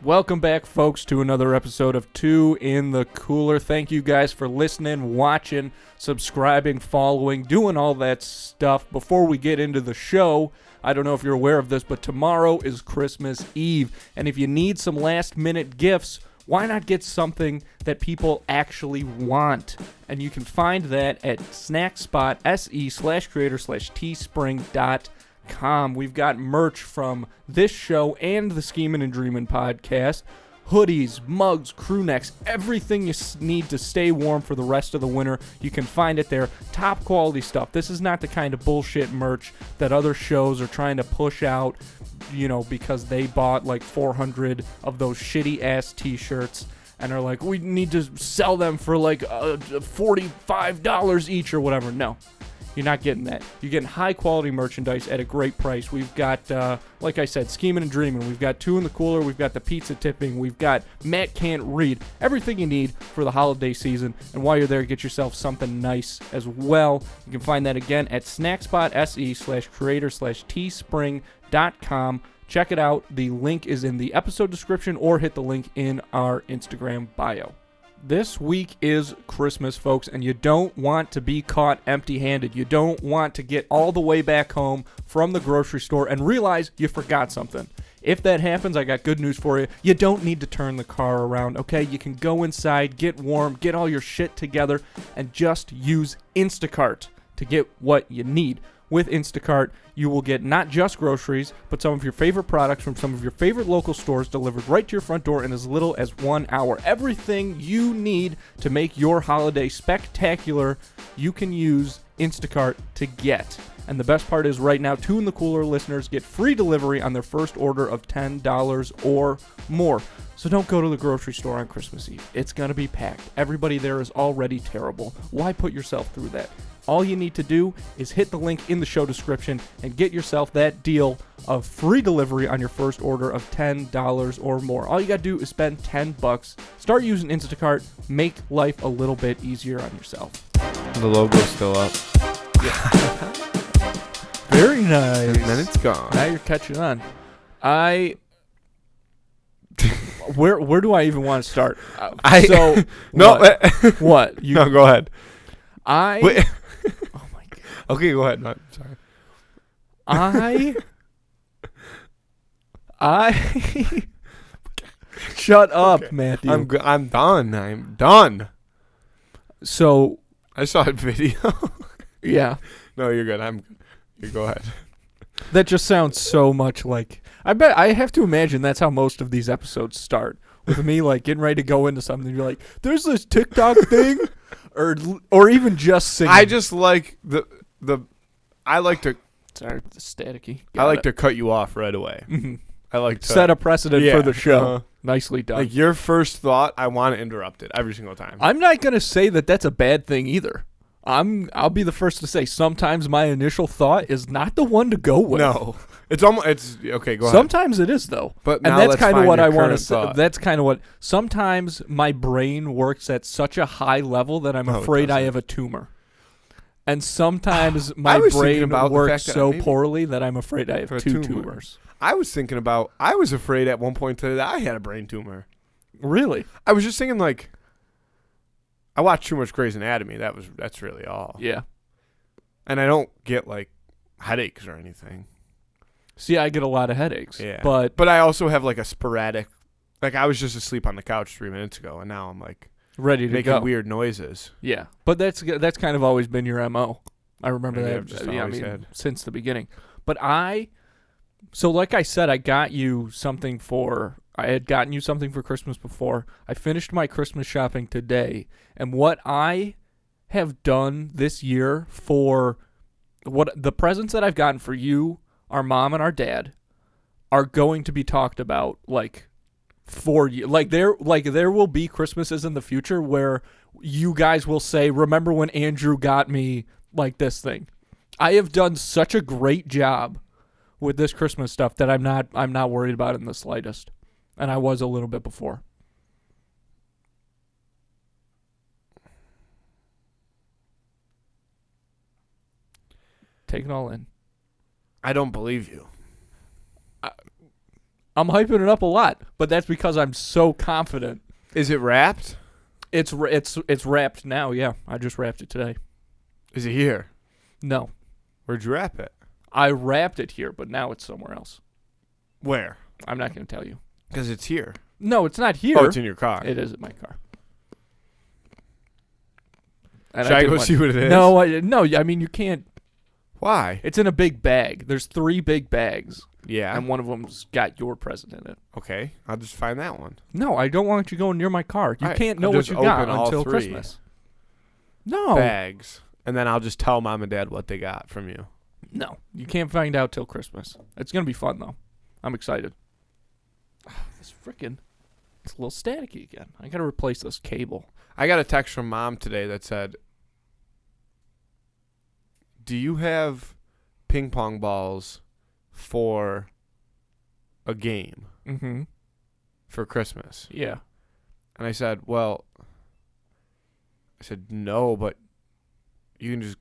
Welcome back, folks, to another episode of Two in the Cooler. Thank you guys for listening, watching, subscribing, following, doing all that stuff. Before we get into the show, I don't know if you're aware of this, but tomorrow is Christmas Eve. And if you need some last-minute gifts, why not get something that people actually want? And you can find that at snackspot.se/creator/teespring.com. We've got merch from this show and the Schemin' and Dreamin' podcast. Hoodies, mugs, crew necks, everything you need to stay warm for the rest of the winter. You can find it there. Top quality stuff. This is not the kind of bullshit merch that other shows are trying to push out, because they bought like 400 of those shitty ass t-shirts and are like, we need to sell them for like $45 each or whatever. No. You're not getting that. You're getting high-quality merchandise at a great price. We've got, like I said, Schemin' and Dreamin'. We've got Two in the Cooler. We've got the Pizza Tipping. We've got Matt Can't Read. Everything you need for the holiday season. And while you're there, get yourself something nice as well. You can find that again at snackspot.se/creator/teespring.com. Check it out. The link is in the episode description or hit the link in our Instagram bio. This week is Christmas, folks, and you don't want to be caught empty-handed. You don't want to get all the way back home from the grocery store and realize you forgot something. If that happens, I got good news for you. You don't need to turn the car around, okay? You can go inside, get warm, get all your shit together, and just use Instacart to get what you need. With Instacart, you will get not just groceries, but some of your favorite products from some of your favorite local stores delivered right to your front door in as little as 1 hour. Everything you need to make your holiday spectacular, you can use Instacart to get. And the best part is right now, Two in the Cooler listeners get free delivery on their first order of $10 or more. So don't go to the grocery store on Christmas Eve. It's going to be packed. Everybody there is already terrible. Why put yourself through that? All you need to do is hit the link in the show description and get yourself that deal of free delivery on your first order of $10 or more. All you got to do is spend $10. Start using Instacart. Make life a little bit easier on yourself. The logo's still up. Yeah. Very nice. And then it's gone. Now you're catching on. Where do I even want to start? What? No, go ahead. Wait. Oh my god. Okay, go ahead. No, sorry. Shut up, Okay. Matthew. I'm done. I'm done. So I saw a video. yeah, No, you're good. I'm good. You go ahead. that just sounds so much like. I bet I have to imagine that's how most of these episodes start. With me like getting ready to go into something, you're like, "There's this TikTok thing," or even just singing. I just like the. I like to. Sorry, the staticky. I like to cut you off right away. Mm-hmm. I like to Set a precedent for the show. Nicely done. Like your first thought, I want to interrupt it every single time. I'm not gonna say that that's a bad thing either. I'll be the first to say sometimes my initial thought is not the one to go with. No, it's almost. It's okay. Go ahead. Sometimes it is though, But and now that's let's kind of find what your I want to current say. thought. That's kind of what. Sometimes my brain works at such a high level that I'm No, it afraid I doesn't. have a tumor. And sometimes my was thinking brain about the works fact that so maybe- poorly that I'm afraid I have A two tumor. tumors. I was afraid at one point today that I had a brain tumor. Really? I was just thinking like, I watched too much Grey's Anatomy. That's really all. Yeah. And I don't get like headaches or anything. See, I get a lot of headaches. Yeah. But I also have like a sporadic, like I was just asleep on the couch 3 minutes ago, and now I'm like ready to making go. weird noises. Yeah, but that's kind of always been your MO. I remember Maybe that. I've just always had. Since the beginning. But so like I said, I had gotten you something for Christmas before. I finished my Christmas shopping today, and what I have done this year for what the presents that I've gotten for you, our mom and our dad, are going to be talked about like for you. Like there will be Christmases in the future where you guys will say, "Remember when Andrew got me like this thing?" I have done such a great job with this Christmas stuff that I'm not worried about it in the slightest. And I was a little bit before. Take it all in. I don't believe you. I'm hyping it up a lot, but that's because I'm so confident. Is it wrapped? It's wrapped now, yeah. I just wrapped it today. Is it here? No. Where'd you wrap it? I wrapped it here, but now it's somewhere else. Where? I'm not going to tell you. Because it's here. No, it's not here. Oh, it's in your car. It is in my car. And Should I go see what it is? No, I mean, you can't. Why? It's in a big bag. There's 3 big bags. Yeah. And one of them's got your present in it. Okay. I'll just find that one. No, I don't want you going near my car. You All right, can't know I'll what just you got open all until 3 Christmas. No. bags. And then I'll just tell Mom and Dad what they got from you. No. You can't find out till Christmas. It's going to be fun, though. I'm excited. It's a little staticky again. I got to replace this cable. I got a text from Mom today that said, do you have ping pong balls for a game Mm-hmm. for Christmas? Yeah. And I said, no, but you can just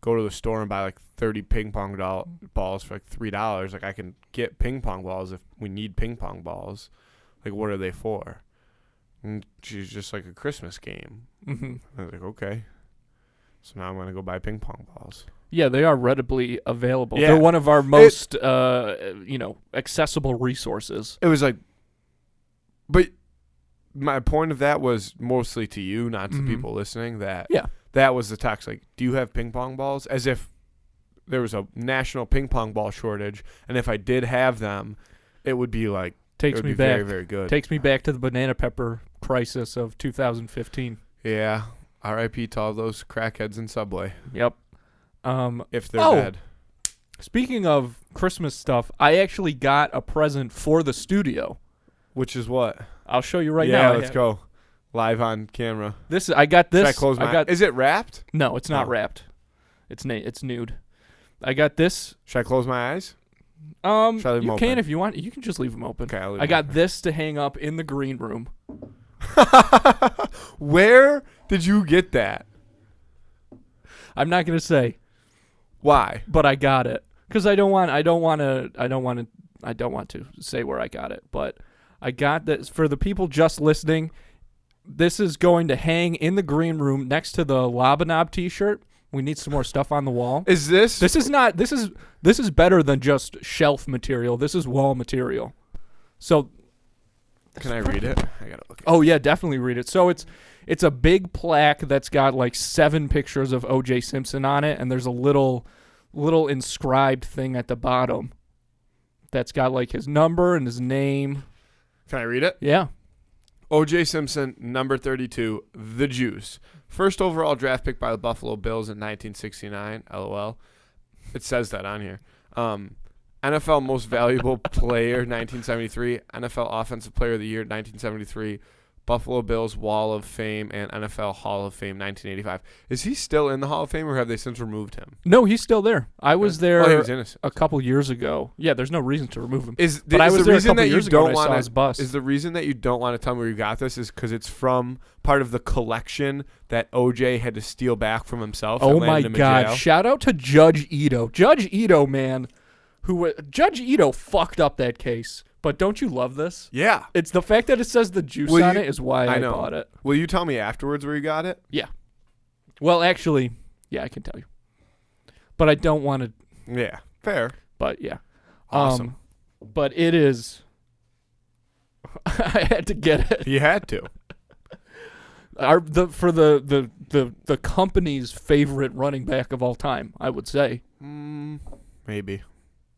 go to the store and buy like 30 ping pong balls for like $3. Like I can get ping pong balls if we need ping pong balls. Like what are they for? And she's just like a Christmas game. Mm-hmm. I was like, okay. So now I'm going to go buy ping pong balls. Yeah, they are readily available. Yeah. They're one of our most, accessible resources. It was like, but my point of that was mostly to you, not to people listening, that that was the text. Like, do you have ping pong balls? As if there was a national ping pong ball shortage, and if I did have them, it would be like, Takes it would me be back. very, very good. Takes me back to the banana pepper crisis of 2015. Yeah. R.I.P. to all those crackheads in Subway. Yep. If they're dead. Speaking of Christmas stuff, I actually got a present for the studio. Which is what? I'll show you right now. Yeah, let's go. Live on camera. I got this. Should I close my eyes? Is it wrapped? No, it's not Oh. wrapped. It's nude. I got this. Should I close my eyes? You leave them can open? if you want. You can just leave them open. Okay, I'll leave I them got open. this to hang up in the green room. Where did you get that? I'm not gonna say, Why? but I got it because I don't want to say where I got it. But I got this for the people just listening. This is going to hang in the green room next to the Lobanob T-shirt. We need some more stuff on the wall. Is this? This is better than just shelf material. This is wall material. So, Can I read it? I gotta look. oh yeah, definitely read it. So it's a big plaque that's got like 7 pictures of O.J. Simpson on it, and there's a little inscribed thing at the bottom that's got like his number and his name. Can I read it? Yeah. O.J. Simpson, number 32, the Juice. First overall draft pick by the Buffalo Bills in 1969. LOL. It says that on here. NFL Most Valuable Player 1973. NFL Offensive Player of the Year 1973. Buffalo Bills Wall of Fame and NFL Hall of Fame 1985. Is he still in the Hall of Fame, or have they since removed him? No, he's still there. I was there he was innocent. a couple years ago. Yeah, there's no reason to remove him. But I was the there a reason couple that you years ago don't and I saw want his bust. Is the reason that you don't want to tell me where you got this is because it's from part of the collection that OJ had to steal back from himself. Oh that my landed him in God! jail. Shout out to Judge Ito. Judge Ito, man, Judge Ito fucked up that case. But don't you love this? Yeah. It's the fact that it says the juice Will on you- it is why I know. bought it. Will you tell me afterwards where you got it? Yeah. Well, actually, yeah, I can tell you. But I don't want to. Yeah. Fair. But yeah. Awesome. But it is. I had to get it. You had to. For the company's favorite running back of all time, I would say. Maybe.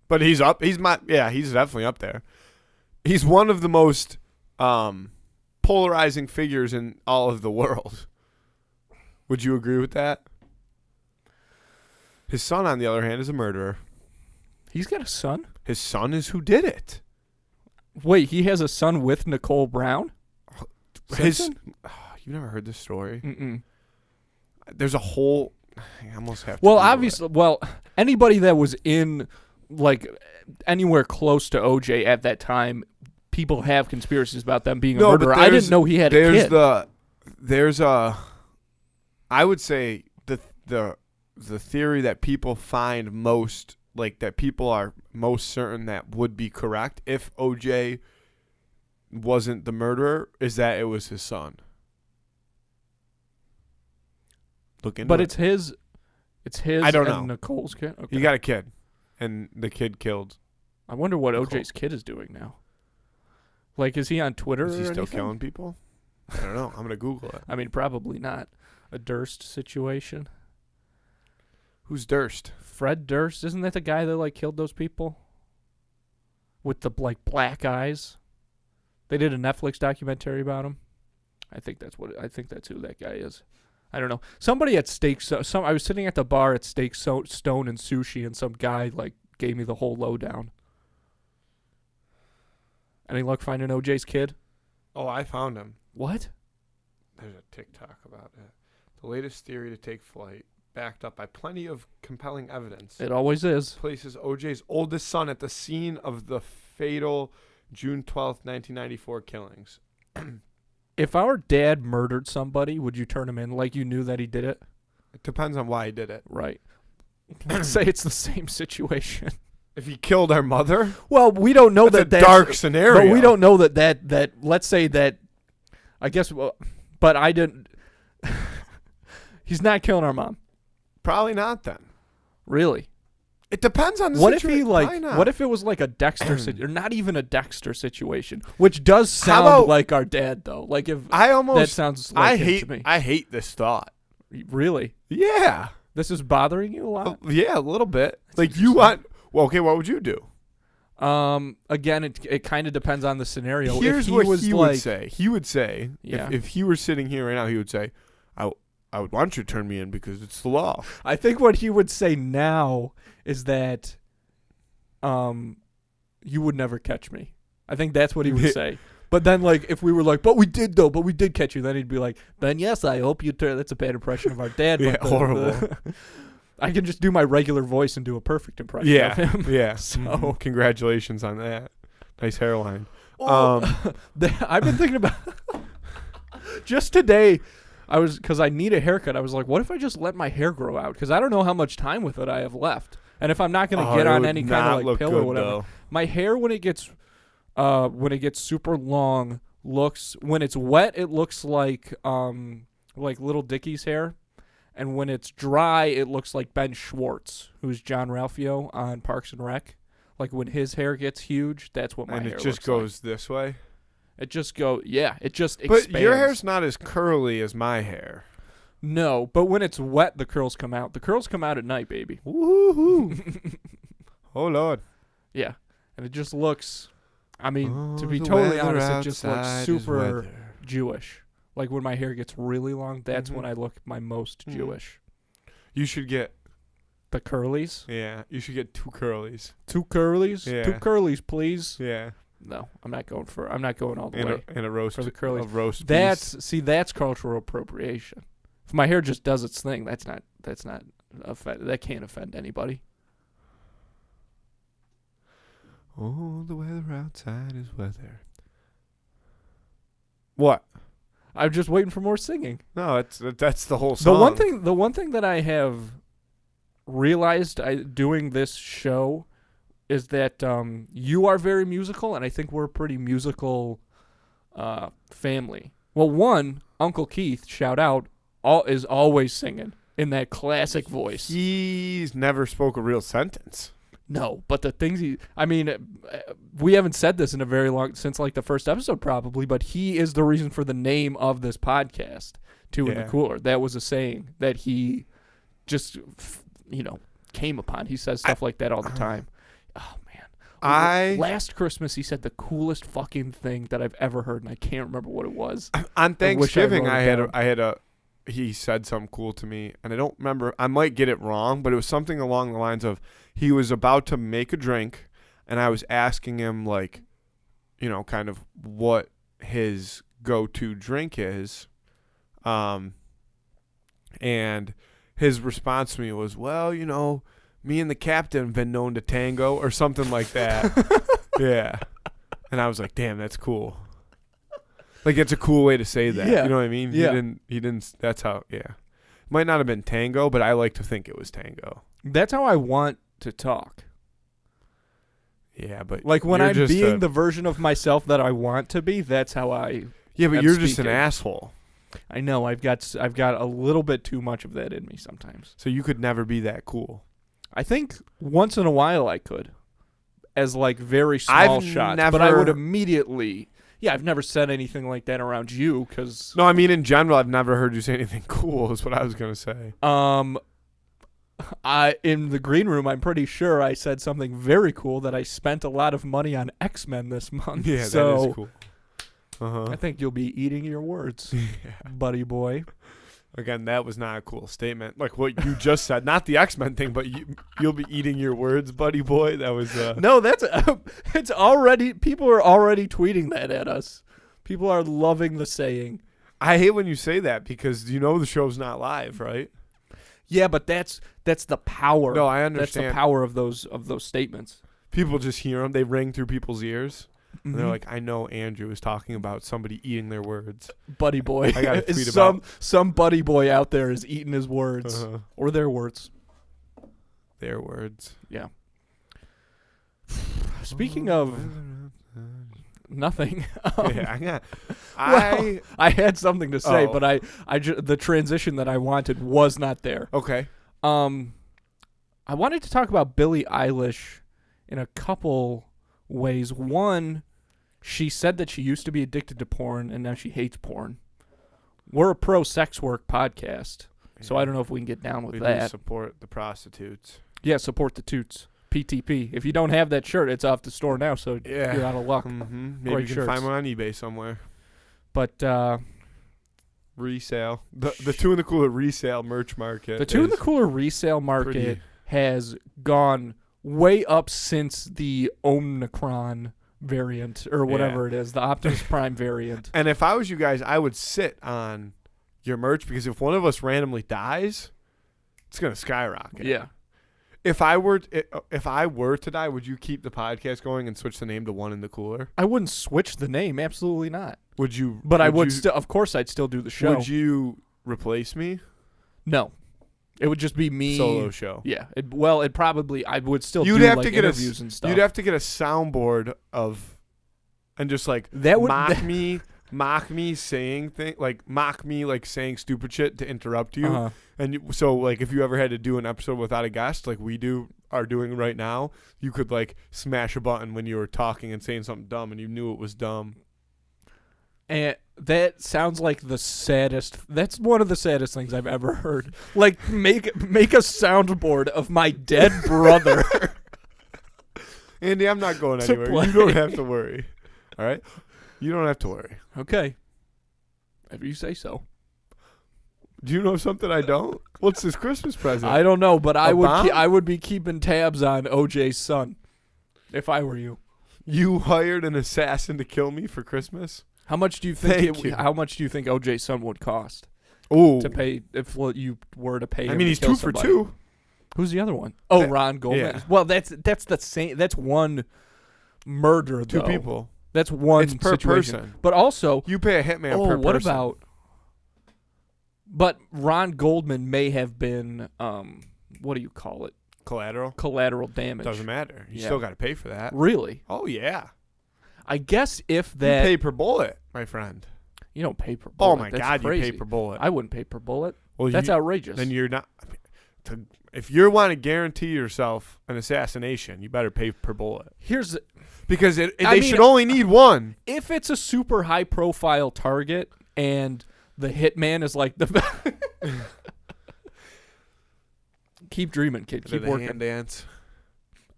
But he's up. He's definitely up there. He's one of the most polarizing figures in all of the world. Would you agree with that? His son, on the other hand, is a murderer. He's got a son? His son is who did it. Wait, he has a son with Nicole Brown? You've never heard this story? Mm-mm. There's a whole... I almost have to... Well, Google obviously, it. well, anybody that was in, like, anywhere close to OJ at that time, people have conspiracies about them being a murderer. I didn't know he had a kid. I would say the theory that people find most like that people are most certain that would be correct if OJ wasn't the murderer is that it was his son. Look into But it. it's his I don't and know. Nicole's kid. Okay. He got a kid, and the kid killed. I wonder what Nicole. OJ's kid is doing now. Like, is he on Twitter Is he or still anything? killing people? I don't know. I'm gonna Google it. I mean, probably not. A Durst situation. Who's Durst? Fred Durst, isn't that the guy that like killed those people with the like black eyes? They did a Netflix documentary about him. I think that's who that guy is. I don't know. Somebody at Steak I was sitting at the bar at Steak Stone and Sushi, and some guy like gave me the whole lowdown. Any luck finding OJ's kid? Oh, I found him. What? There's a TikTok about it. The latest theory to take flight, backed up by plenty of compelling evidence, It always is. places OJ's oldest son at the scene of the fatal June 12th, 1994 killings. If our dad murdered somebody, would you turn him in like you knew that he did it? It depends on why he did it. Right. Let's say it's the same situation. If he killed our mother, Well, we don't know that's that a dark scenario. But we don't know that let's say that, I guess, but I didn't. He's not killing our mom. Probably not then. Really? It depends on the What if situation. he Why like? not? What if it was like a Dexter or not even a Dexter situation, which does How sound about- like our dad though. Like if I almost that sounds like him to me. I hate this thought. Really? Yeah. This is bothering you a lot? Yeah, a little bit. Like you want okay, what would you do? Again, it kind of depends on the scenario. Here's if he what was he like, would say. He would say, Yeah. if he were sitting here right now, he would say, I would want you to turn me in because it's the law. I think what he would say now is that, you would never catch me. I think that's what he would say. But then, like, if we were like, but we did catch you, then he'd be like, then yes, I hope you turn. That's a bad impression of our dad. Yeah, but horrible. I can just do my regular voice and do a perfect impression Yeah, of him. yeah. So- Mhm. Congratulations on that. Nice hairline. Oh, I've been thinking about just today. Because I need a haircut. I was like, what if I just let my hair grow out? Because I don't know how much time with it I have left. And if I'm not going to get it on would any kind not of look like pill good, or whatever, though. my hair when it gets super long when it's wet it looks like Little Dicky's hair, and when it's dry it looks like Ben Schwartz, who's John Ralphio on Parks and Rec. Like when his hair gets huge, that's what my And hair it just looks goes this way. like. It just it just But expands. your hair's not as curly as my hair. No, but when it's wet the curls come out. The curls come out at night, baby. Woohoo! Oh Lord. Yeah. And it just looks, I mean, to be the totally weather honest, it just looks outside is super weather. Jewish. Like when my hair gets really long, that's when Mhm. I look my most Mhm. Jewish. You should get The curlies? you should get 2 curlies. 2 curlies? Yeah. 2 curlies, please. Yeah. No, I'm not going all the And way. a roast for the curlies. A roast beef. That's cultural appropriation. If my hair just does its thing, that can't offend anybody. Oh, the weather outside is weather. What? I'm just waiting for more singing. No, that's the whole song. The one thing that I have realized doing this show is that you are very musical, and I think we're a pretty musical family. Well, one, Uncle Keith, shout out, is always singing in that classic voice. He's never spoke a real sentence. No, but the things we haven't said this in a very long, since like the first episode probably, but he is the reason for the name of this podcast, Two in the Yeah. Cooler. That was a saying that he just, came upon. He says stuff like that all the time. Oh, man. Last Christmas, he said the coolest fucking thing that I've ever heard, and I can't remember what it was. On Thanksgiving, wrote it I had a he said something cool to me, and I don't remember. I might get it wrong, but it was something along the lines of he was about to make a drink, and I was asking him, like, kind of what his go-to drink is. And his response to me was, well, me and the captain have been known to tango or something like that. Yeah. And I was like, damn, that's cool. Like, it's a cool way to say that. Yeah. You know what I mean? Yeah. He didn't, that's how, yeah. Might not have been tango, but I like to think it was tango. That's how I want to talk. Yeah, but Like when you're I'm just being the version of myself that I want to be, that's how I. Yeah, but am you're just an speaking. asshole. I know I've got a little bit too much of that in me sometimes. So you could never be that cool. I think once in a while I could, as like very small I've shots. never, but I would immediately. Yeah, I've never said anything like that around you because. No, I mean in general, I've never heard you say anything cool. Is what I was gonna say. In the green room, I'm pretty sure I said something very cool that I spent a lot of money on X-Men this month. Yeah, so that is cool. I think you'll be eating your words, Yeah. buddy boy. Again, that was not a cool statement. Like what you just said, not the X-Men thing, but you'll be eating your words, buddy boy. That was No, that's it's already people are already tweeting that at us. People are loving the saying. I hate when you say that because you know the show's not live, right? Yeah, but that's the power. No, I That's the understand. power of those statements. People just hear them; they ring through people's ears, and they're Mhm. like, "I know Andrew is talking about somebody eating their words." buddy boy. I gotta tweet some buddy boy out there is eating his words or their words. Their words. Yeah. Speaking of nothing. Yeah, Well, I had something to say, Oh. but the transition that I wanted was not there. okay. I wanted to talk about Billie Eilish in a couple ways. One, she said that she used to be addicted to porn and now she hates porn. We're a pro sex work podcast, so I don't know if we can get down with We do that. support the prostitutes. Yeah, support the toots. PTP. If you don't have that shirt, it's off the store now, so Yeah. you're out of luck. Mm-hmm. Maybe Great you can find shirts. one on eBay somewhere. But Resale. The Two in the Cooler resale merch market. the Two in the is Cooler resale market pretty- has gone way up since the Omicron variant or whatever it is, the Optimus Prime variant. And if I was you guys, I would sit on your merch because if one of us randomly dies, it's gonna skyrocket. Yeah. If I were to die, would you keep the podcast going and switch the name to One in the Cooler? I wouldn't switch the name, absolutely not. Would you? But I would you- still, of course, I'd still do the show. Would you replace me? No, it would just be me. Solo show. Yeah. It probably I would still You'd do have like to get interviews and stuff. You'd have to get a soundboard and just like That would- mock me saying things like mock me like saying stupid shit to interrupt you. Uh-huh. And so like if you ever had to do an episode without a guest like we are doing right now, you could like smash a button when you were talking and saying something dumb and you knew it was dumb. And that sounds like the saddest. That's one of the saddest things I've ever heard. Like make a soundboard of my dead brother. Andy, I'm not going To anywhere. play. You don't have to worry. All right? You don't have to worry. Okay. If you say so. Do you know something I don't? What's this Christmas present? I don't know, but I A would bomb? I would be keeping tabs on OJ's son if I were you. You hired an assassin to kill me for Christmas? How much do you think Thank you. how much do you think OJ's son would cost Oh. to pay if you were to pay him? I mean, to he's kill 2 for somebody? 2. Who's the other one? Oh, That- Ron Goldman. yeah. Well, that's the same. That's one murder. 2 though. people. That's one It's per situation. person. But also, You pay a hitman per person. what about? But Ron Goldman may have been, what do you call it? collateral? Collateral damage. Doesn't matter. You Yeah. still got to pay for that. Really? Oh, yeah. I guess if You that pay per bullet, my friend. you don't pay per bullet. Oh, my That's God, crazy. you pay per bullet. I wouldn't pay per bullet. Well, That's outrageous. Then you're not. If you want to guarantee yourself an assassination, you better pay per bullet. Here's Because I they mean- should only need one. if it's a super high profile target and the hitman is like the keep dreaming, kid. Keep The working. hand dance.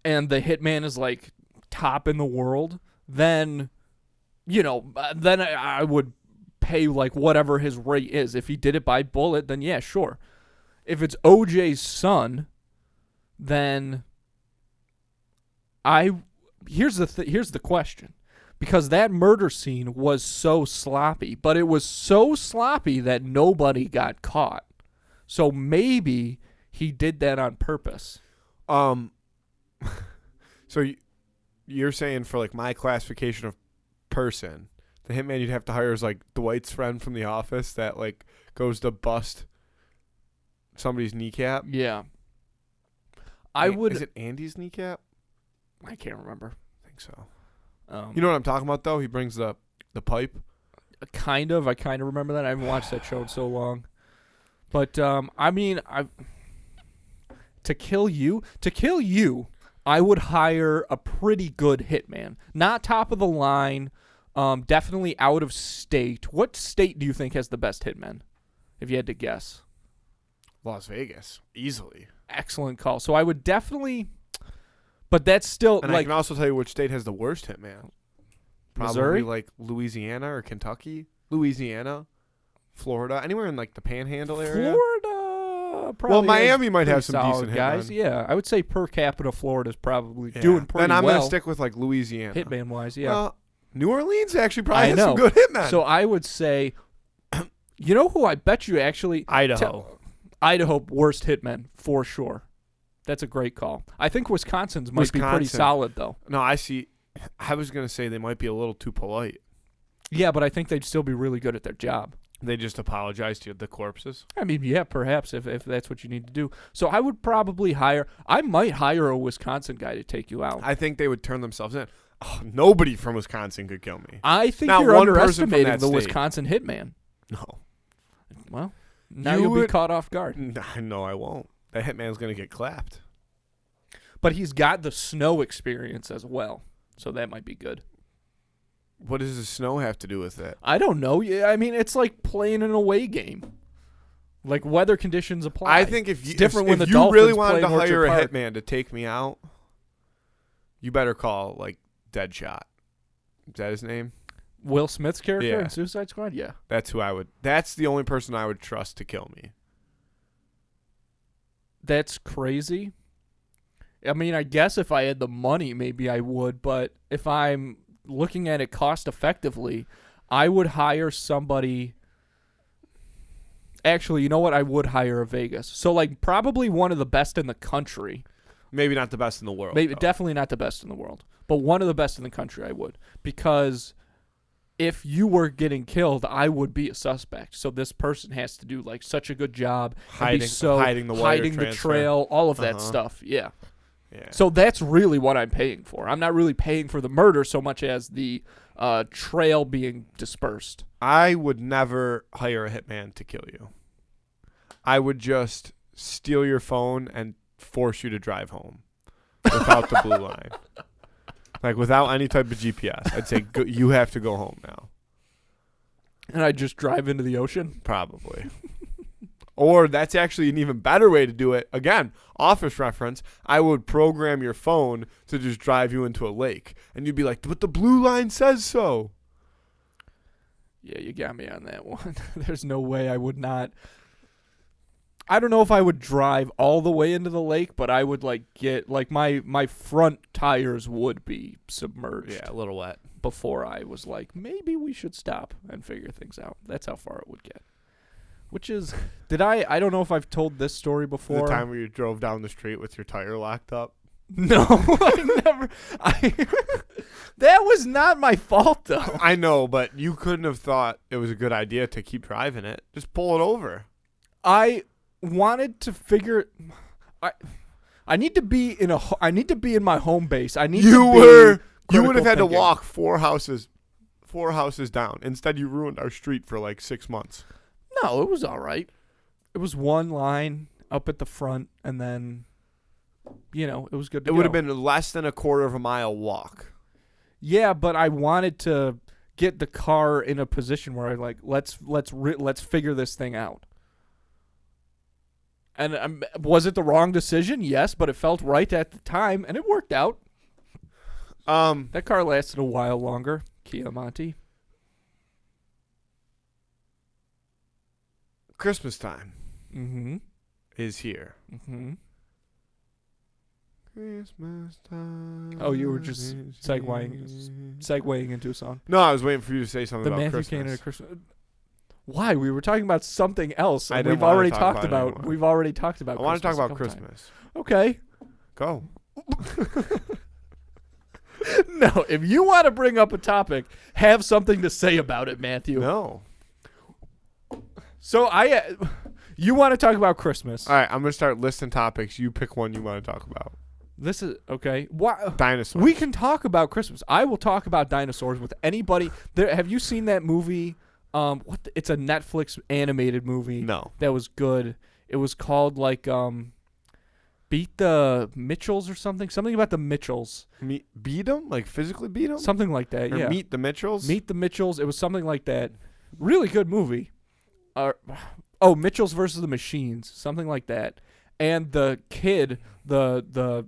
And the hitman is like top in the world, then then I would pay like whatever his rate is. If he did it by bullet, then yeah, sure. If it's OJ's son, then here's the question. Because that murder scene was so sloppy, but it was so sloppy that nobody got caught. So maybe he did that on purpose. So you're saying for like my classification of person, the hitman you'd have to hire is like Dwight's friend from The Office that like goes to bust somebody's kneecap. Yeah. I would. Is it Andy's kneecap? I can't remember. so. You You know what I'm talking about, though? He brings the pipe. kind of. I kind of remember that. I haven't watched that show in so long. But I mean, to kill you, I would hire a pretty good hitman. Not top of the line. Definitely out of state. What state do you think has the best hitmen? If you had to guess. Las Vegas, easily. Excellent call. So I would definitely, but that's still And like I can also tell you which state has the worst hitman. Probably Missouri? like Louisiana or Kentucky. Louisiana, Florida, anywhere in like the Panhandle area. Florida. Probably Well, Miami has might have pretty some solid decent guys. hitmen. Yeah, I would say per capita, Florida's probably Yeah. doing pretty well. Then I'm gonna stick with like Louisiana. hitman wise. Yeah, New Orleans actually probably I has know. some good hitmen. So I would say, you know who I bet you actually Idaho. Idaho worst hitmen for sure. That's a great call. I think Wisconsin's might be pretty solid though. No, I see. I was gonna say they might be a little too polite. Yeah, but I think they'd still be really good at their job. They just apologize to the corpses. I mean, yeah, perhaps if that's what you need to do. So I would probably I might hire a Wisconsin guy to take you out. I think they would turn themselves in. Oh, nobody from Wisconsin could kill me. I think Not you're one person from underestimating that the state. Wisconsin hitman. No. Well, now You you'll be would- caught off guard. No, I won't. That hitman's gonna get clapped. But he's got the snow experience as well, so that might be good. What does the snow have to do with it? I don't know. Yeah, I mean, it's like playing an away game. Like weather conditions apply. I think if It's you, different when if the you Dolphins really wanted play to in Orchard hire a Park. hitman to take me out, you better call like Deadshot. Is that his name? Will Smith's character Yeah. in Suicide Squad? Yeah. That's who I would. That's the only person I would trust to kill me. That's crazy. I mean, I guess if I had the money, maybe I would. But if I'm looking at it cost effectively, I would hire somebody. Actually, you know what? I would hire a Vegas. So, like, probably one of the best in the country. Maybe not the best in the world. Maybe though. definitely not the best in the world, but one of the best in the country. I would, because if you were getting killed, I would be a suspect. So this person has to do like such a good job, and be hiding the wire hiding the transfer. trail, all of that Uh-huh. stuff. Yeah. Yeah. So that's really what I'm paying for. I'm not really paying for the murder so much as the trail being dispersed. I would never hire a hitman to kill you. I would just steal your phone and force you to drive home without the blue line. Like without any type of GPS. I'd say you have to go home now. And I just drive into the ocean. Probably. Or that's actually an even better way to do it. Again, office reference. I would program your phone to just drive you into a lake. And you'd be like, but the blue line says so. Yeah, you got me on that one. There's no way I would not. I don't know if I would drive all the way into the lake, but I would like get like my front tires would be submerged. Yeah, a little wet. Before I was like, maybe we should stop and figure things out. That's how far it would get. Which is, I don't know if I've told this story before. The time where you drove down the street with your tire locked up. No, I never. That was not my fault though. I know, but you couldn't have thought it was a good idea to keep driving it. Just pull it over. I wanted to figure. I need to be in in my home base. I need You to be you would have had to thinking. walk four houses down. Instead, you ruined our street for like 6 months. No, it was all right. It was one line up at the front, and then, it was good to It go. would have been less than a quarter of a mile walk. Yeah, but I wanted to get the car in a position where I like let's figure this thing out. And was it the wrong decision? Yes, but it felt right at the time, and it worked out. That car lasted a while longer. Kia Monte. Christmas time Mm-hmm. is here. Mm-hmm. Christmas time. Oh, you were just is segueing into a song. No, I was waiting for you to say something The about Matthew Christmas. Canada Christmas. Why? We were talking about something else. I And didn't we've wanna already talk talked about it about. anymore. We've already talked about. I want to talk Christmas a about couple Christmas. times. Okay. Go. No, if you want to bring up a topic, have something to say about it, Matthew. No. So you want to talk about Christmas? All right, I'm going to start listing topics. You pick one you want to talk about. This is okay. What? Dinosaurs. We can talk about Christmas. I will talk about dinosaurs with anybody. Have you seen that movie? It's a Netflix animated movie. No. That was good. It was called like Beat the Mitchells or something. Something about the Mitchells. Beat them? Like physically beat them? Something like that. Or yeah. Meet the Mitchells? Meet the Mitchells. It was something like that. Really good movie. Mitchells versus the Machines. Something like that. And the kid, the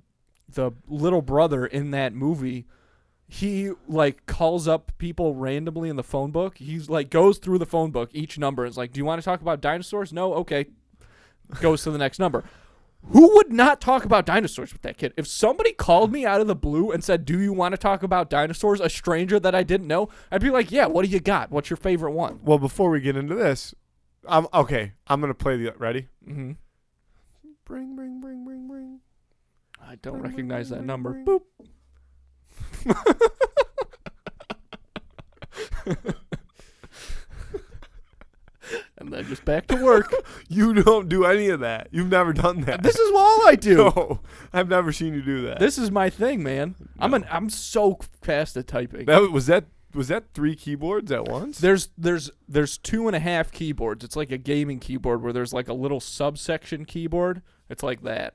little brother in that movie, he like calls up people randomly in the phone book. He's like goes through the phone book, each number. It's like, do you want to talk about dinosaurs? No? Okay. Goes to the next number. Who would not talk about dinosaurs with that kid? If somebody called me out of the blue and said, do you want to talk about dinosaurs, a stranger that I didn't know, I'd be like, yeah, what do you got? What's your favorite one? Well, before we get into this, I'm going to play the... Ready? Mm-hmm. Bring. I don't recognize that number. Bring. Boop. And then just back to work. You don't do any of that. You've never done that. This is all I do. No, I've never seen you do that. This is my thing, man. No. I'm so fast at typing. Was that 3 keyboards at once? There's 2.5 keyboards. It's like a gaming keyboard where there's like a little subsection keyboard. It's like that,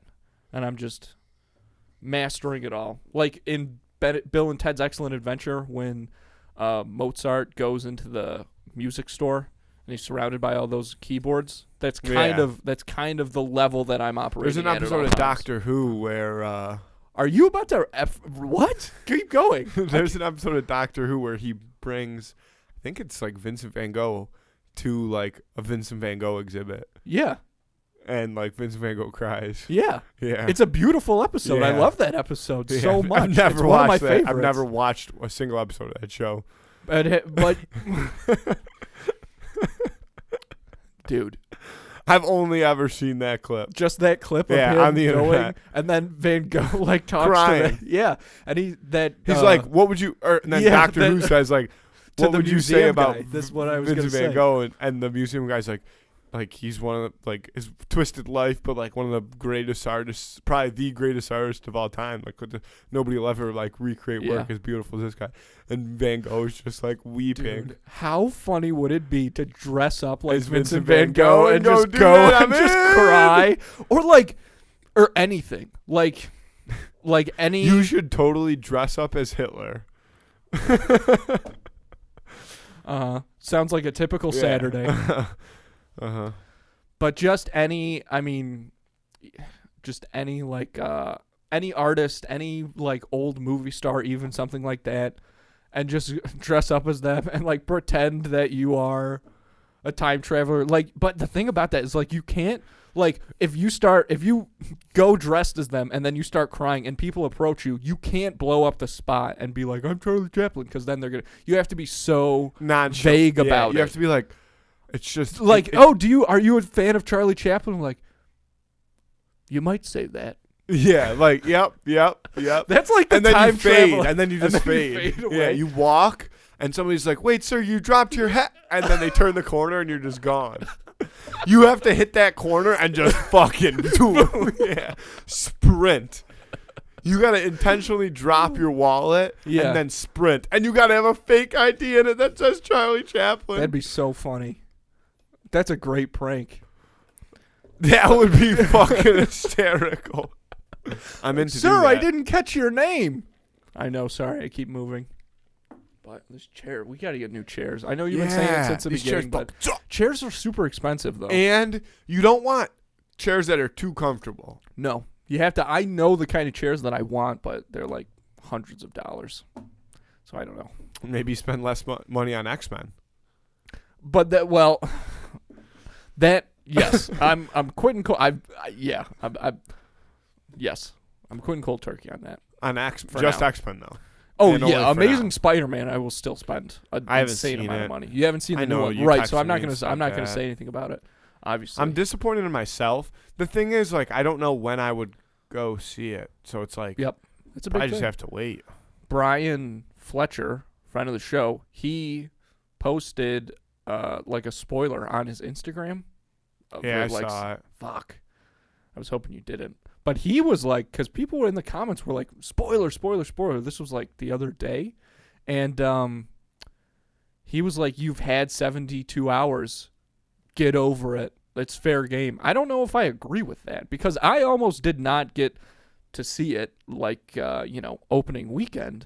and I'm just mastering it all. Like in Bill and Ted's Excellent Adventure, when Mozart goes into the music store and he's surrounded by all those keyboards. That's kind of the level that I'm operating. There's an episode of Doctor Who where. Are you about to what? Keep going. There's an episode of Doctor Who where he brings, I think it's like Vincent Van Gogh, to like a Vincent Van Gogh exhibit. Yeah. And like Vincent Van Gogh cries. Yeah. Yeah. It's a beautiful episode. I Yeah. love that episode so much. I've never it's one of my watched that. favorites. I've never watched a single episode of that show. But dude, I've only ever seen that clip. just that clip of him on the going, internet. and then Van Gogh like talks Crying. to the, and he's like, what would you? And then Doctor Who says like, to what the would you say museum about guy. This is what I was Vincent gonna Van say. Gogh? And the museum guy's like he's one of the, like his twisted life, but like one of the greatest artists, probably the greatest artist of all time. Like nobody will ever like recreate work as beautiful as this guy. And Van Gogh's just like weeping. Dude, how funny would it be to dress up like As Vincent Vincent Van Van Gogh Gogh and and just go, go "Dude, and I'm just in." cry, or anything like any. You should totally dress up as Hitler. Sounds like a typical Saturday. Uh-huh. But just any, I mean, just any like any artist, any like old movie star, even something like that, and just dress up as them and like pretend that you are a time traveler. Like, but the thing about that is like you can't, like, if you go dressed as them and then you start crying and people approach you, you can't blow up the spot and be like, I'm Charlie Chaplin, because then you have to be so vague about it. You have to be like, it's just like, are you a fan of Charlie Chaplin? I'm like, you might say that. Yeah, like, yep. That's like the and then time you fade, travel. and then you just then fade. you fade away. Yeah, you walk, and somebody's like, wait, sir, you dropped your hat. And then they turn the corner, and you're just gone. You have to hit that corner and just fucking sprint. You got to intentionally drop your wallet and then sprint. And you got to have a fake ID in it that says Charlie Chaplin. That'd be so funny. That's a great prank. That would be fucking hysterical. I'm into Sir, that. I didn't catch your name. I know, sorry, I keep moving. But this chair, we got to get new chairs. I know you've been saying it since the beginning, but chairs are super expensive, though. And you don't want chairs that are too comfortable. No. You have to, I know the kind of chairs that I want, but they're like hundreds of dollars. So I don't know. Maybe spend less money on X-Men. But yes, I'm quitting cold. Yes, I'm quitting cold turkey on that. On X-Men though. Oh yeah, Amazing Spider-Man. I will still spend an I haven't insane seen amount it. of money. You haven't seen the I new know, one, you right? So texted I'm not me and gonna stuff say anything about it. Obviously, I'm disappointed in myself. The thing is, like, I don't know when I would go see it, so it's like, yep, it's a big I thing. just have to wait. Brian Fletcher, friend of the show, he posted like a spoiler on his Instagram. Yeah, I saw it. Fuck. I was hoping you didn't. But he was like, because people in the comments were like, spoiler, spoiler, spoiler. This was like the other day. And he was like, you've had 72 hours. Get over it. It's fair game. I don't know if I agree with that because I almost did not get to see it like, opening weekend.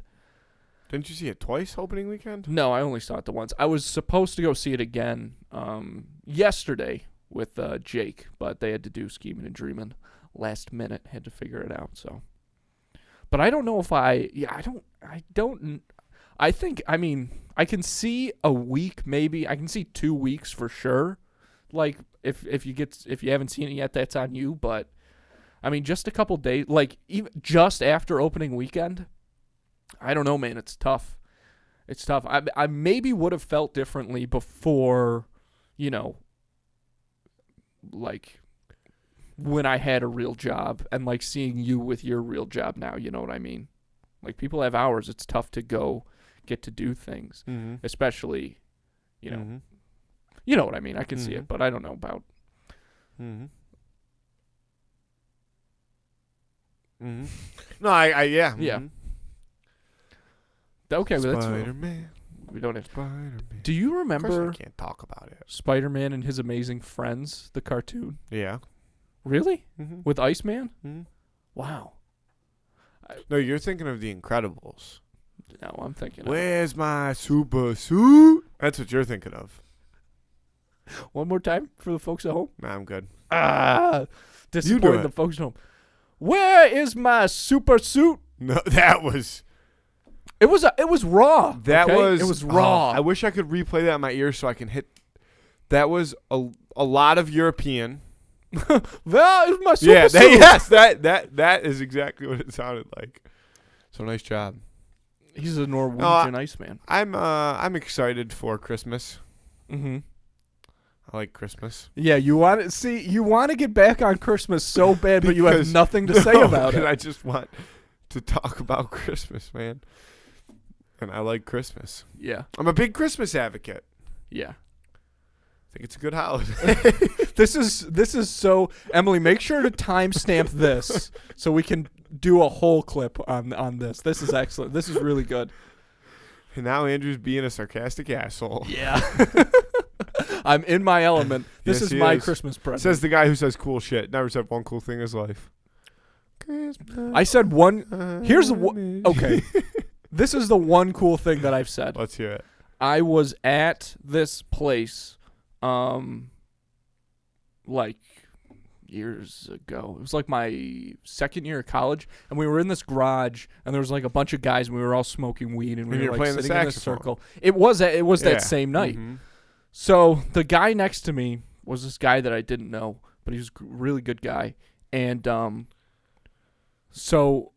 Didn't you see it twice opening weekend? No, I only saw it the once. I was supposed to go see it again yesterday with Jake, but they had to do Scheming and Dreaming last minute. Had to figure it out. So, but I don't know if I I can see a week maybe. I can see 2 weeks for sure. Like if you haven't seen it yet, that's on you. But I mean, just a couple days, like even just after opening weekend. I don't know, man. It's tough. It's tough. I maybe would have felt differently before, like when I had a real job and like seeing you with your real job now. You know what I mean? Like people have hours. It's tough to go get to do things, especially, Mm-hmm. You know what I mean? I can see it, but I don't know about. Mm-hmm. Mm-hmm. No, yeah. Yeah. Mm-hmm. Okay, well, that's Spider-Man. we don't have. Spider-Man. Do you Of course remember I can't talk about it. Spider-Man and His Amazing Friends, the cartoon? Yeah. Really? Mm-hmm. With Iceman? Mm-hmm. Wow. No, you're thinking of The Incredibles. No, I'm thinking. Where's my super suit? That's what you're thinking of. One more time for the folks at home. Nah, I'm good. Disappointing the folks at home. Where is my super suit? No, that was. It was raw. It was raw. I wish I could replay that in my ears so I can hit. That was a lot of European. Where is my super suit? Yes, that is exactly what it sounded like. So nice job. He's a Norwegian Iceman. I'm excited for Christmas. Mm-hmm. I like Christmas. Yeah, you want to get back on Christmas so bad, but you have nothing to say about it. I just want to talk about Christmas, man. And I like Christmas. Yeah. I'm a big Christmas advocate. Yeah. I think it's a good holiday. This is so Emily, make sure to timestamp this so we can do a whole clip on this. This is excellent. This is really good. And now Andrew's being a sarcastic asshole. Yeah. I'm in my element. This Yes, is my is. Christmas present. Says the guy who says cool shit. Never said one cool thing in his life. Christmas. I said one. Here's okay. This is the one cool thing that I've said. Let's hear it. I was at this place, like years ago. It was like my second year of college, and we were in this garage, and there was like a bunch of guys, and we were all smoking weed, and we And were you're like playing the sitting in this saxophone. circle. It was Yeah. that same night. Mm-hmm. So the guy next to me was this guy that I didn't know, but he was a really good guy, and so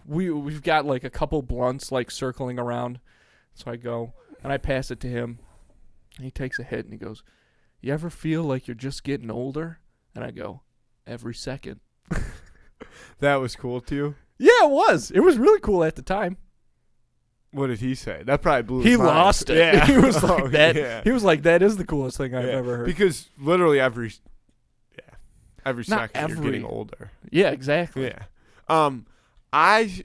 we've got like a couple blunts like circling around. So I go and I pass it to him, and he takes a hit and he goes, "You ever feel like you're just getting older?" And I go, "Every second." That was cool to you? Yeah, it was. It was really cool at the time. What did he say? That probably blew He his mind. lost it. Yeah. He was like that. Yeah. He was like, "That is the coolest thing I've ever heard." Because literally every Not second you're getting older. Yeah, exactly. Yeah. I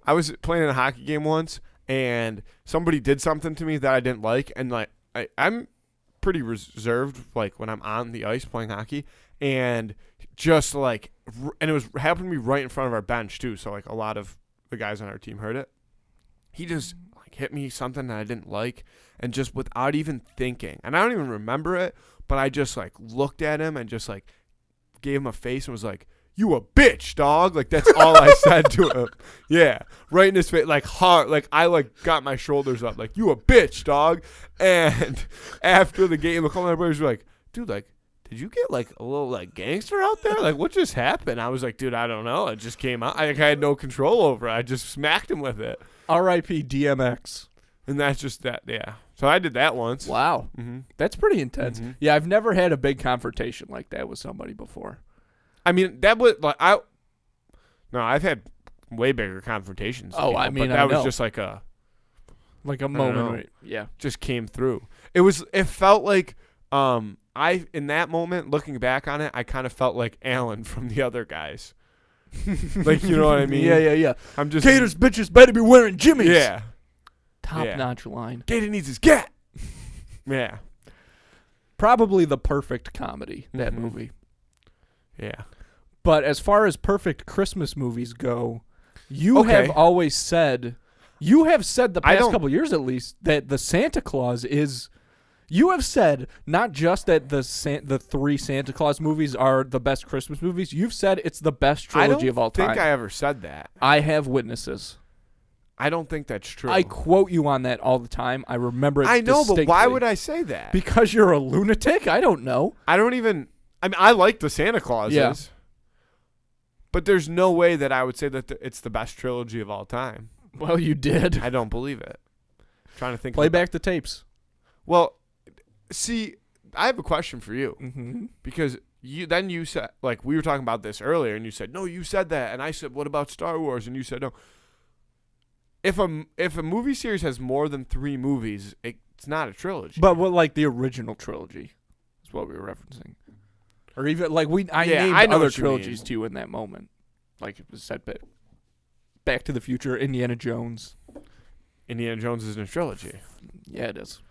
was playing in a hockey game once, and somebody did something to me that I didn't like, and like I'm pretty reserved like when I'm on the ice playing hockey, and just like and it was happened to be right in front of our bench too, so like a lot of the guys on our team heard it. He just like hit me something that I didn't like, and just without even thinking, and I don't even remember it, but I just like looked at him and just like gave him a face and was like, "You a bitch, dog." Like that's all I said to him. Yeah. Right in his face, like hard. Like I like got my shoulders up, like, "You a bitch, dog." And after the game, a couple of my brothers were like, "Dude, like, did you get like a little like gangster out there? Like what just happened?" I was like, "Dude, I don't know. It just came out. I had no control over it. I just smacked him with it." R.I.P. DMX. And that's just that, yeah. So I did that once. Wow. Mm-hmm. That's pretty intense. Mm-hmm. Yeah, I've never had a big confrontation like that with somebody before. I mean, that was like I've had way bigger confrontations. Oh, people, I mean, but that I was know. just like a Like a don't moment. know. Where, yeah. just came through. It felt like I in that moment, looking back on it, I kind of felt like Alan from the other guys. Like, you know what I mean? Yeah. I'm just Gators bitches better be wearing Jimmys. Yeah. Top-notch line. Gator needs his gat. Yeah. Probably the perfect comedy, that movie. Yeah. But as far as perfect Christmas movies go, you have always said, the past couple years at least, that the Santa Claus is... You have said not just that the 3 Santa Claus movies are the best Christmas movies. You've said it's the best trilogy of all time. I don't think I ever said that. I have witnesses. I don't think that's true. I quote you on that all the time. I remember it I know, distinctly. but why would I say that? Because you're a lunatic? I don't know. I mean, I like the Santa Clauses. Yeah. But there's no way that I would say that it's the best trilogy of all time. Well, you did. I don't believe it. I'm trying to think. Play back the tapes. Well, see, I have a question for you. Mm-hmm. Because you said, like, we were talking about this earlier, and you said, no, you said that. And I said, what about Star Wars? And you said, no. If a movie series has more than 3 movies, it's not a trilogy. But what, like the original trilogy is what we were referencing. Or even, like, I named I know other what you trilogies mean. to you in that moment. Like, it was said, Back to the Future, Indiana Jones. Indiana Jones isn't a trilogy. Yeah, it is.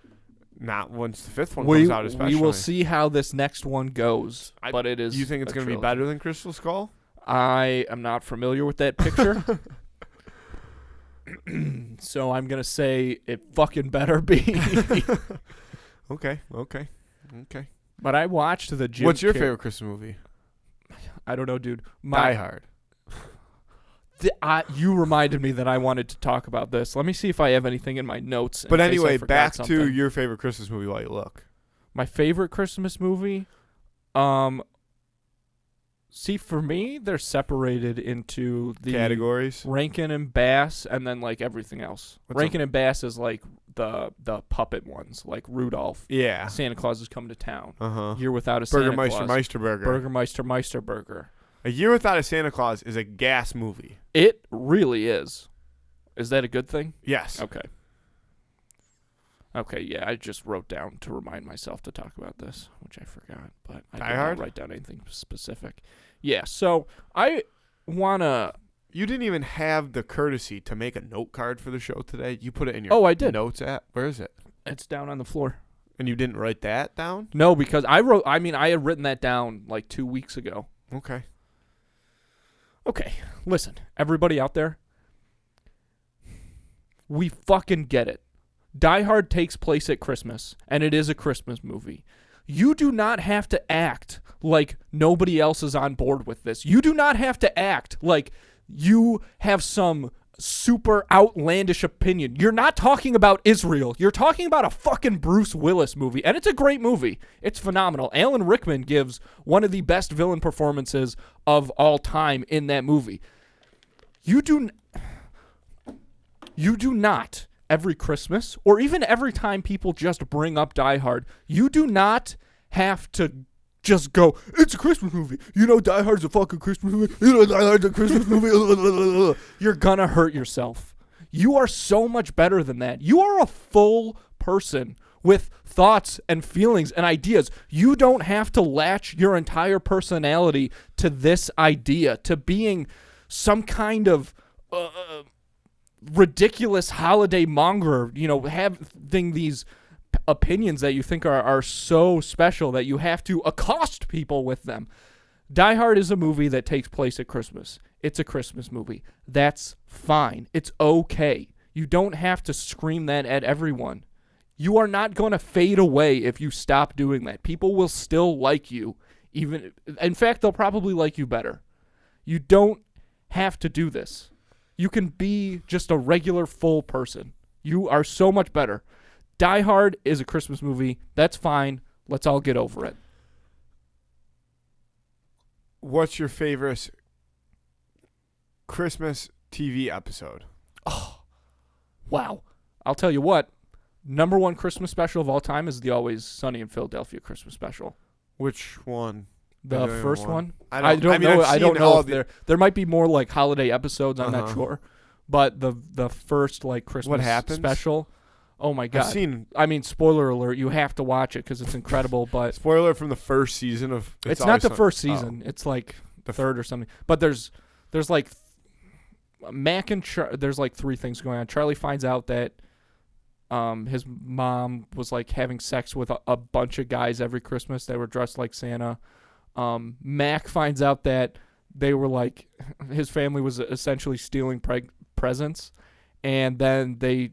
Not once the 5th one comes out, especially. We will see how this next one goes, but it is. You think it's going to be better than Crystal Skull? I am not familiar with that picture. So I'm going to say it fucking better be. Okay. But I watched the Jim What's your favorite Christmas movie? I don't know, dude. Die Hard. You reminded me that I wanted to talk about this. Let me see if I have anything in my notes. But anyway, back to your favorite Christmas movie while you look. My favorite Christmas movie? See, for me, they're separated into the categories. Rankin and Bass, and then like everything else. Rankin and Bass is like the puppet ones, like Rudolph. Yeah. Santa Claus is coming to town. Uh-huh. Year Without a Santa Claus. Meisterburger. Burgermeister Meisterburger. A Year Without a Santa Claus is a gas movie. It really is. Is that a good thing? Yes. Okay, yeah, I just wrote down to remind myself to talk about this, which I forgot, but I Die did Hard? not write down anything specific. Yeah, so I want to... You didn't even have the courtesy to make a note card for the show today. You put it in your I did. notes app. Where is it? It's down on the floor. And you didn't write that down? No, because I had written that down like 2 weeks ago. Okay. Okay, listen, everybody out there, we fucking get it. Die Hard takes place at Christmas, and it is a Christmas movie. You do not have to act like nobody else is on board with this. You do not have to act like you have some super outlandish opinion. You're not talking about Israel. You're talking about a fucking Bruce Willis movie, and it's a great movie. It's phenomenal. Alan Rickman gives one of the best villain performances of all time in that movie. You do not, every Christmas, or even every time people just bring up Die Hard, you do not have to just go, it's a Christmas movie. You know Die Hard's a fucking Christmas movie. You know Die Hard's a Christmas movie. You're gonna hurt yourself. You are so much better than that. You are a full person with thoughts and feelings and ideas. You don't have to latch your entire personality to this idea, to being some kind of ridiculous holiday monger, having these opinions that you think are so special that you have to accost people with them. Die Hard is a movie that takes place at Christmas. It's a Christmas movie. That's fine. It's okay. You don't have to scream that at everyone. You are not going to fade away if you stop doing that. People will still like you. In fact, they'll probably like you better. You don't have to do this. You can be just a regular full person. You are so much better. Die Hard is a Christmas movie. That's fine. Let's all get over it. What's your favorite Christmas TV episode? Oh, wow. I'll tell you what. Number one Christmas special of all time is the Always Sunny in Philadelphia Christmas special. Which one? The first one? I don't know. I don't know if there might be more like holiday episodes. I'm not sure. But the first like Christmas special. Oh my god! I've seen. I mean, spoiler alert! You have to watch it because it's incredible. But Spoiler from the first season of. it's not the first season. It's like the third or something. But there's like Mac and there's like three things going on. Charlie finds out that his mom was like having sex with a bunch of guys every Christmas that were dressed like Santa. Mac finds out that they were like his family was essentially stealing presents, and then they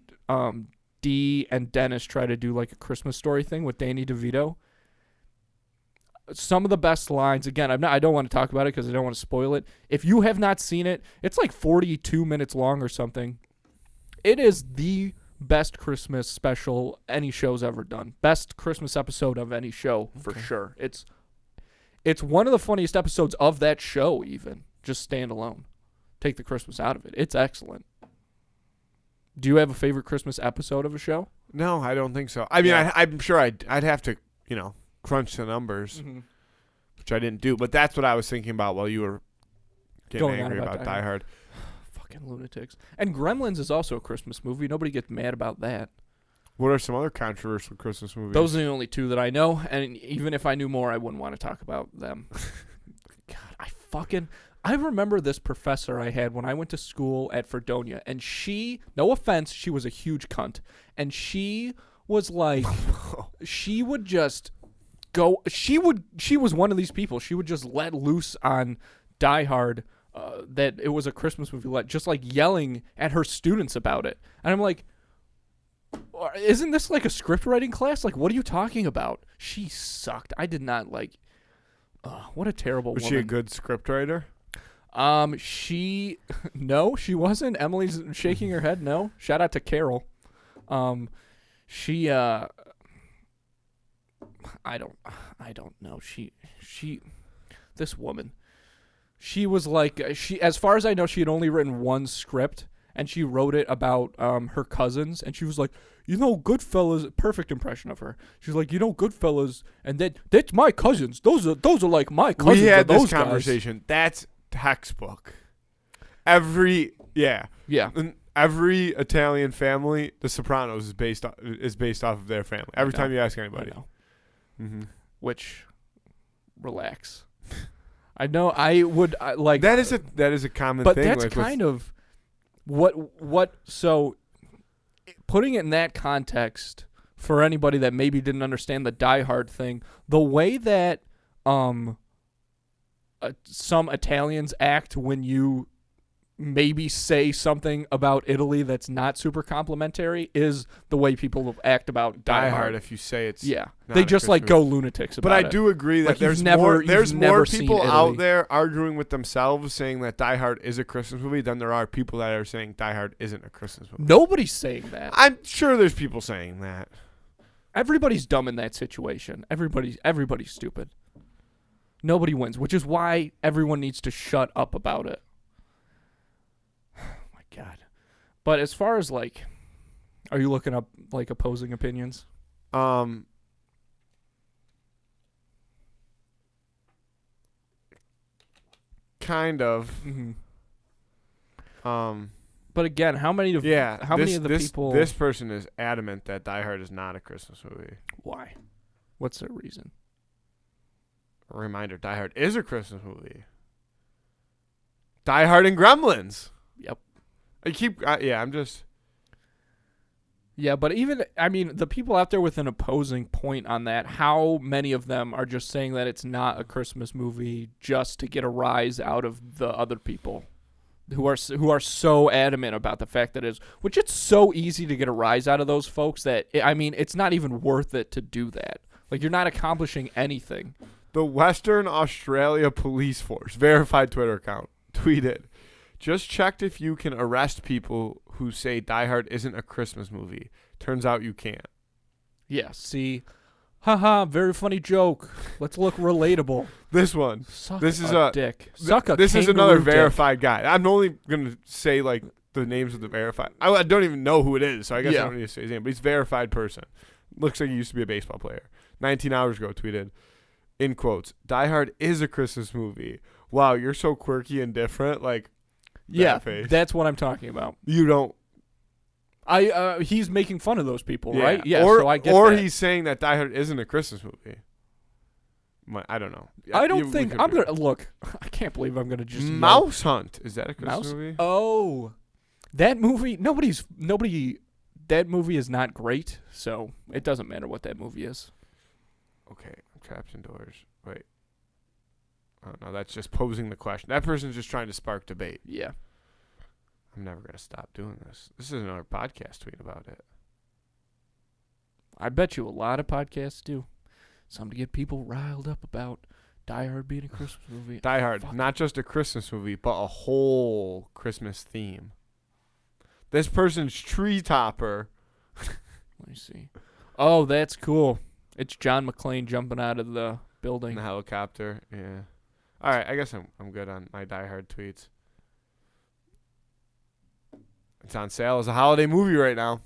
Dee and Dennis try to do like a Christmas Story thing with Danny DeVito. Some of the best lines. Again, I don't want to talk about it because I don't want to spoil it. If you have not seen it, it's like 42 minutes long or something. It is the best Christmas special any show's ever done. Best Christmas episode of any show for sure. It's one of the funniest episodes of that show. Even just standalone. Take the Christmas out of it. It's excellent. Do you have a favorite Christmas episode of a show? No, I don't think so. I mean, I'm sure I'd have to, crunch the numbers, which I didn't do. But that's what I was thinking about while you were getting angry about Die Hard. Fucking lunatics. And Gremlins is also a Christmas movie. Nobody gets mad about that. What are some other controversial Christmas movies? Those are the only two that I know. And even if I knew more, I wouldn't want to talk about them. God, I remember this professor I had when I went to school at Fredonia, and she, no offense, she was a huge cunt, and she was like, she would just go, she was one of these people, she would just let loose on Die Hard, that it was a Christmas movie, just like yelling at her students about it, and I'm like, isn't this like a script writing class? Like, what are you talking about? She sucked. I did not like, what a terrible woman. Was she a good script writer? No, she wasn't. Emily's shaking her head. No. Shout out to Carol. She, I don't know. This woman, she was like, as far as I know, she had only written one script, and she wrote it about, her cousins, and she was like, Goodfellas, perfect impression of her. She's like, Goodfellas, and that's my cousins. Those are like my cousins. We had this conversation. That's textbook. Every Italian family, The Sopranos is based off of their family. Every time you ask anybody. I know. Mm-hmm. Which, relax. I know. I would like that is a common but thing. But that's kind of what. So, putting it in that context for anybody that maybe didn't understand the Die Hard thing, the way that some Italians act when you maybe say something about Italy that's not super complimentary is the way people act about Die Hard. If you say it's they just like go lunatics about it. But I do agree that there's more people out there arguing with themselves saying that Die Hard is a Christmas movie than there are people that are saying Die Hard isn't a Christmas movie. Nobody's saying that. I'm sure there's people saying that. Everybody's dumb in that situation. Everybody's stupid. Nobody wins, which is why everyone needs to shut up about it. Oh my God. But as far as like, are you looking up like opposing opinions? Kind of. Mm-hmm. But again, how many of the people? This person is adamant that Die Hard is not a Christmas movie. Why? What's their reason? A reminder: Die Hard is a Christmas movie. Die Hard and Gremlins. Yep. Yeah, but even, I mean, the people out there with an opposing point on that, how many of them are just saying that it's not a Christmas movie just to get a rise out of the other people who are so adamant about the fact that it is, which it's so easy to get a rise out of those folks that, it's not even worth it to do that. Like, you're not accomplishing anything. The Western Australia Police Force, verified Twitter account, tweeted, "Just checked if you can arrest people who say Die Hard isn't a Christmas movie. Turns out you can't." Yeah, see? Haha, very funny joke. Let's look relatable. This one. This is a dick. This is another verified guy. I'm only going to say, like, the names of the verified. I don't even know who it is, so I guess I don't need to say his name. But he's a verified person. Looks like he used to be a baseball player. 19 hours ago tweeted, in quotes, "Die Hard is a Christmas movie. Wow, you're so quirky and different." Like, yeah, that's what I'm talking about. You don't. He's making fun of those people, Yeah. right? Yeah. Or so I get or that. he's saying that Die Hard isn't a Christmas movie. I don't know. I don't we think could I'm be- gonna look. I can't believe I'm gonna just yell. Mouse Hunt, is that a Christmas Mouse. movie? Oh, that movie. Nobody. That movie is not great, so it doesn't matter what that movie is. Okay, I'm trapped indoors. Wait. Oh no, that's just posing the question. That person's just trying to spark debate. Yeah. I'm never gonna stop doing this. This is another podcast tweet about it. I bet you a lot of podcasts do. Something to get people riled up about Die Hard being a Christmas movie. Die Hard, Fuck. not just a Christmas movie, but a whole Christmas theme. This person's tree topper. Let me see. Oh, that's cool. It's John McClane jumping out of the In building. the helicopter. Yeah. All right, I guess I'm good on my Die Hard tweets. It's on sale as a holiday movie right now.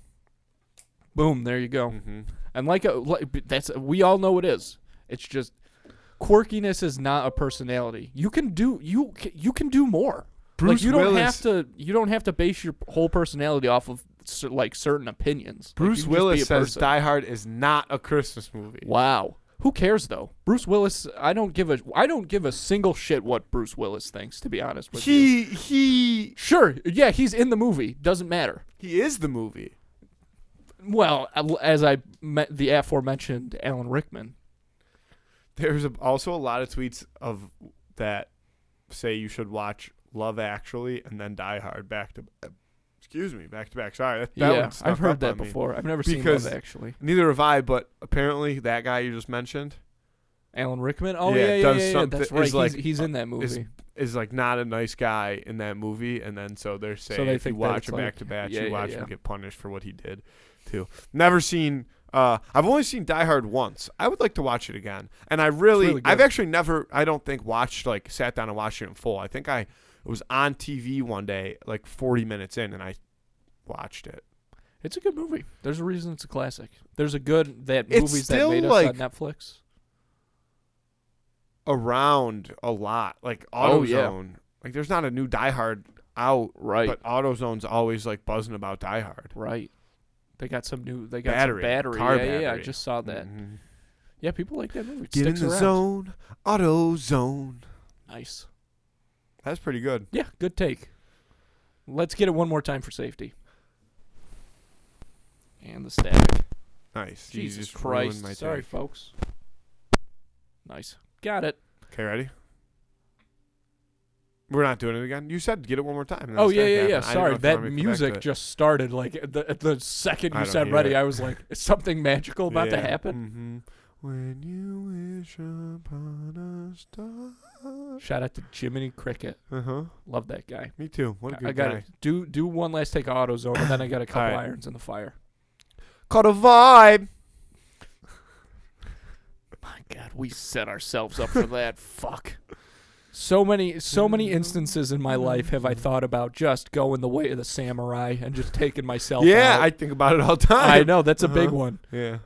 Boom, there you go. Mm-hmm. And that's we all know it is. It's just quirkiness is not a personality. You can do more. Bruce you don't Willis. you don't have to base your whole personality off of certain opinions. Bruce you can just Willis be a says person. Die Hard is not a Christmas movie. Wow. Who cares though? Bruce Willis, I don't give a single shit what Bruce Willis thinks, to be honest with you. He Sure, yeah, he's in the movie. Doesn't matter. he is the movie. Well, as the aforementioned Alan Rickman. There's also a lot of tweets of that say you should watch Love Actually and then Die Hard back to back. Sorry, that Yeah, one snuck I've heard up that on me. before. I've never seen Because- Love Actually. Neither have I, but apparently that guy you just mentioned Alan Rickman? Oh, Yeah, yeah, does yeah, something- that's is right. like- He's in that movie. is like not a nice guy in that movie, and then so they're saying they if you think that watch it's him like- back to back, yeah, you yeah, watch yeah. him get punished for what he did too. Never seen. I've only seen Die Hard once. I would like to watch it again, and really good. I've actually never. I don't think sat down and watched it in full. I think it was on TV one day, like 40 minutes in, and I watched it. It's a good movie. There's a reason it's a classic. There's a good It's movies that still made us like- on Netflix. Around a lot, like Oh, yeah. AutoZone. Like there's not a new Die Hard out, Right. but AutoZone's always like buzzing about Die Hard. Right. They got some Battery, battery. car Yeah, I battery. just saw that. Mhm. Yeah, people like that movie. It Get in sticks the around. zone, AutoZone. Nice. That's pretty good. Yeah, good take. Let's get it one more time for safety. And the static. Nice. You Jesus just Christ. ruined my Sorry, take. folks. Nice. Got it. Okay, ready? We're not doing it again. You said get it one more time. and then Oh, the yeah, static yeah, yeah. happened. I didn't know Sorry, if you that wanted me to come back to music it. just started. Like, at the second I you don't said hear ready, it. I was like, is something magical about to Yeah. happen? Mhm. When you wish upon a star. Shout out to Jiminy Cricket. Uh-huh. Love that guy. Me too. What a good I got guy. to do one last take of AutoZone, and then I got a couple All right. irons in the fire. Caught a vibe. My God, we set ourselves up for that. Fuck. So many instances in my life have I thought about just going the way of the samurai and just taking myself Yeah, out. I think about it all the time. I know that's a big Uh-huh. one. Yeah.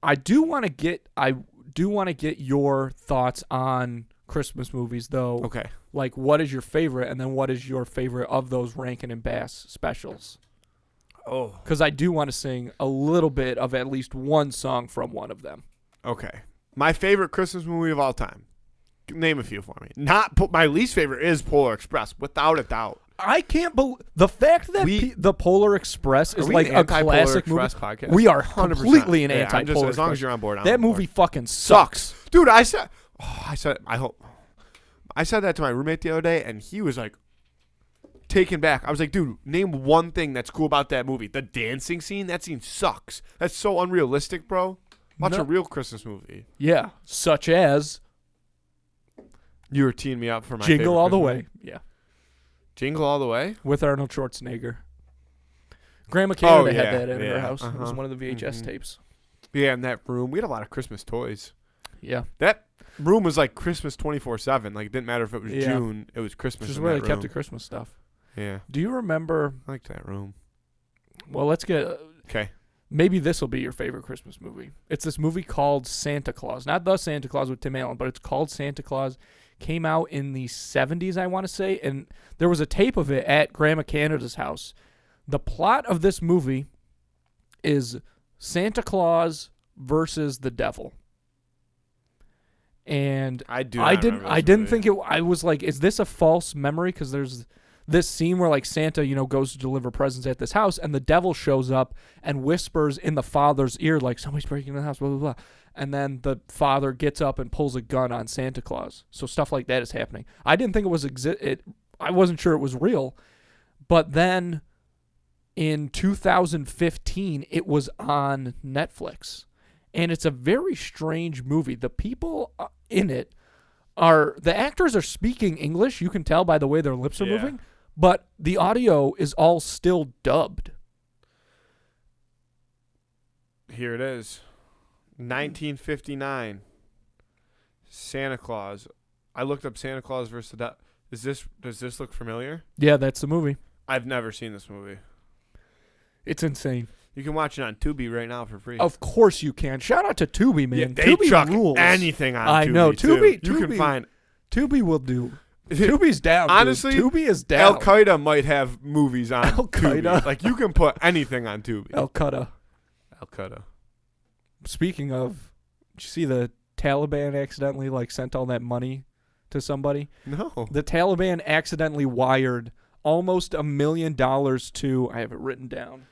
I do want to get your thoughts on Christmas movies though. Okay. Like, what is your favorite, and then what is your favorite of those Rankin and Bass specials? Oh. Because I do want to sing a little bit of at least one song from one of them. Okay. My favorite Christmas movie of all time. Name a few for me. My least favorite is Polar Express, without a doubt. I can't believe the fact that the Polar Express is like a classic movie. podcast. We are 100%. completely an Yeah, I'm just- anti-Polar as long Express. as you're on board. I'm That on board. movie fucking sucks. Dude, I said that to my roommate the other day, and he was like taken back. I was like, dude, name one thing that's cool about that movie. The dancing scene? That scene sucks. That's so unrealistic, bro. Watch No. a real Christmas movie. Yeah, such as You were teeing me up for my Jingle favorite All the Christmas Way. movie. Yeah, Jingle All the Way? with Arnold Schwarzenegger. Grandma Canada Oh, yeah, had that in her yeah, house. It was uh-huh. one of the VHS Mhm. tapes. Yeah, in that room. We had a lot of Christmas toys. Yeah, That room was like Christmas 24/7. Like, it didn't matter if it was Yeah. June. It was Christmas which is in where that they kept room. the Christmas stuff. Yeah. Do you remember? I liked that room. Well, let's get. Okay. Maybe this will be your favorite Christmas movie. It's this movie called Santa Claus. Not The Santa Claus with Tim Allen, but it's called Santa Claus. Came out in the 70s, I want to say. And there was a tape of it at Grandma Canada's house. The plot of this movie is Santa Claus versus the devil. And I didn't think it. I was like, is this a false memory? Because there's this scene where like Santa, goes to deliver presents at this house, and the devil shows up and whispers in the father's ear like somebody's breaking into the house, blah blah blah. And then the father gets up and pulls a gun on Santa Claus. So stuff like that is happening. I didn't think it was I wasn't sure it was real, but then in 2015 it was on Netflix. And it's a very strange movie. The people in it the actors are speaking English. You can tell by the way their lips are moving. But the audio is all still dubbed. Here it is. 1959. Santa Claus. I looked up Santa Claus versus the Does this look familiar? Yeah, that's the movie. I've never seen this movie. It's insane. You can watch it on Tubi right now for free. Of course you can. Shout out to Tubi, man. Yeah, they Tubi chuck rules. anything on Tubi. I know. Tubi. You can find. Tubi will do. Tubi's down. Honestly, dude. Tubi is down. Al Qaeda might have movies on Al Qaeda. Tubi. Like you can put anything on Tubi. Al Qaeda. Speaking of, did you see the Taliban accidentally sent all that money to somebody? No. The Taliban accidentally wired almost $1 million to. I have it written down.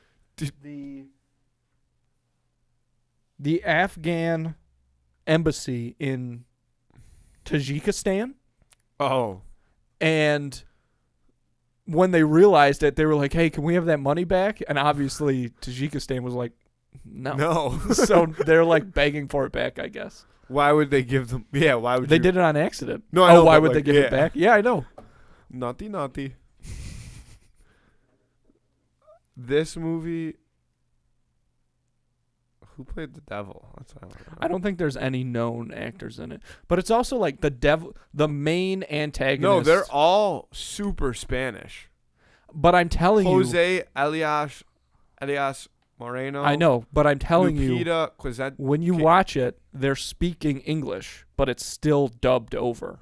The Afghan embassy in Tajikistan. Oh. And when they realized it, they were like, hey, can we have that money back? And obviously Tajikistan was like, no. So they're begging for it back, I guess. Why would they give them? Yeah, why would they did it on accident. No, I know, why would they give it back? Yeah, I know. Naughty. This movie. Who played the devil? I don't think there's any known actors in it. But it's also the devil, the main antagonist. No, they're all super Spanish. But I'm telling Jose Elias Moreno. I know, but I'm telling Lupita Quizet, when you watch it, they're speaking English, but it's still dubbed over.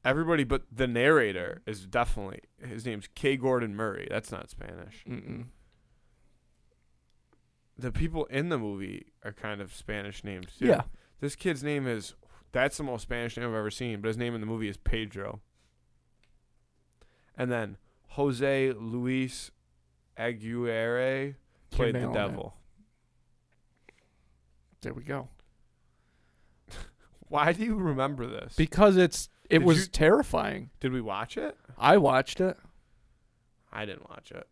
Everybody but the narrator is definitely, his name's K. Gordon Murray. That's not Spanish. Mm-mm. The people in the movie are kind of Spanish names too. Yeah. This kid's name that's the most Spanish name I've ever seen, but his name in the movie is Pedro. And then Jose Luis Aguirre played the devil. There we go. Why do you remember this? Because it was terrifying. Did we watch it? I watched it. I didn't watch it.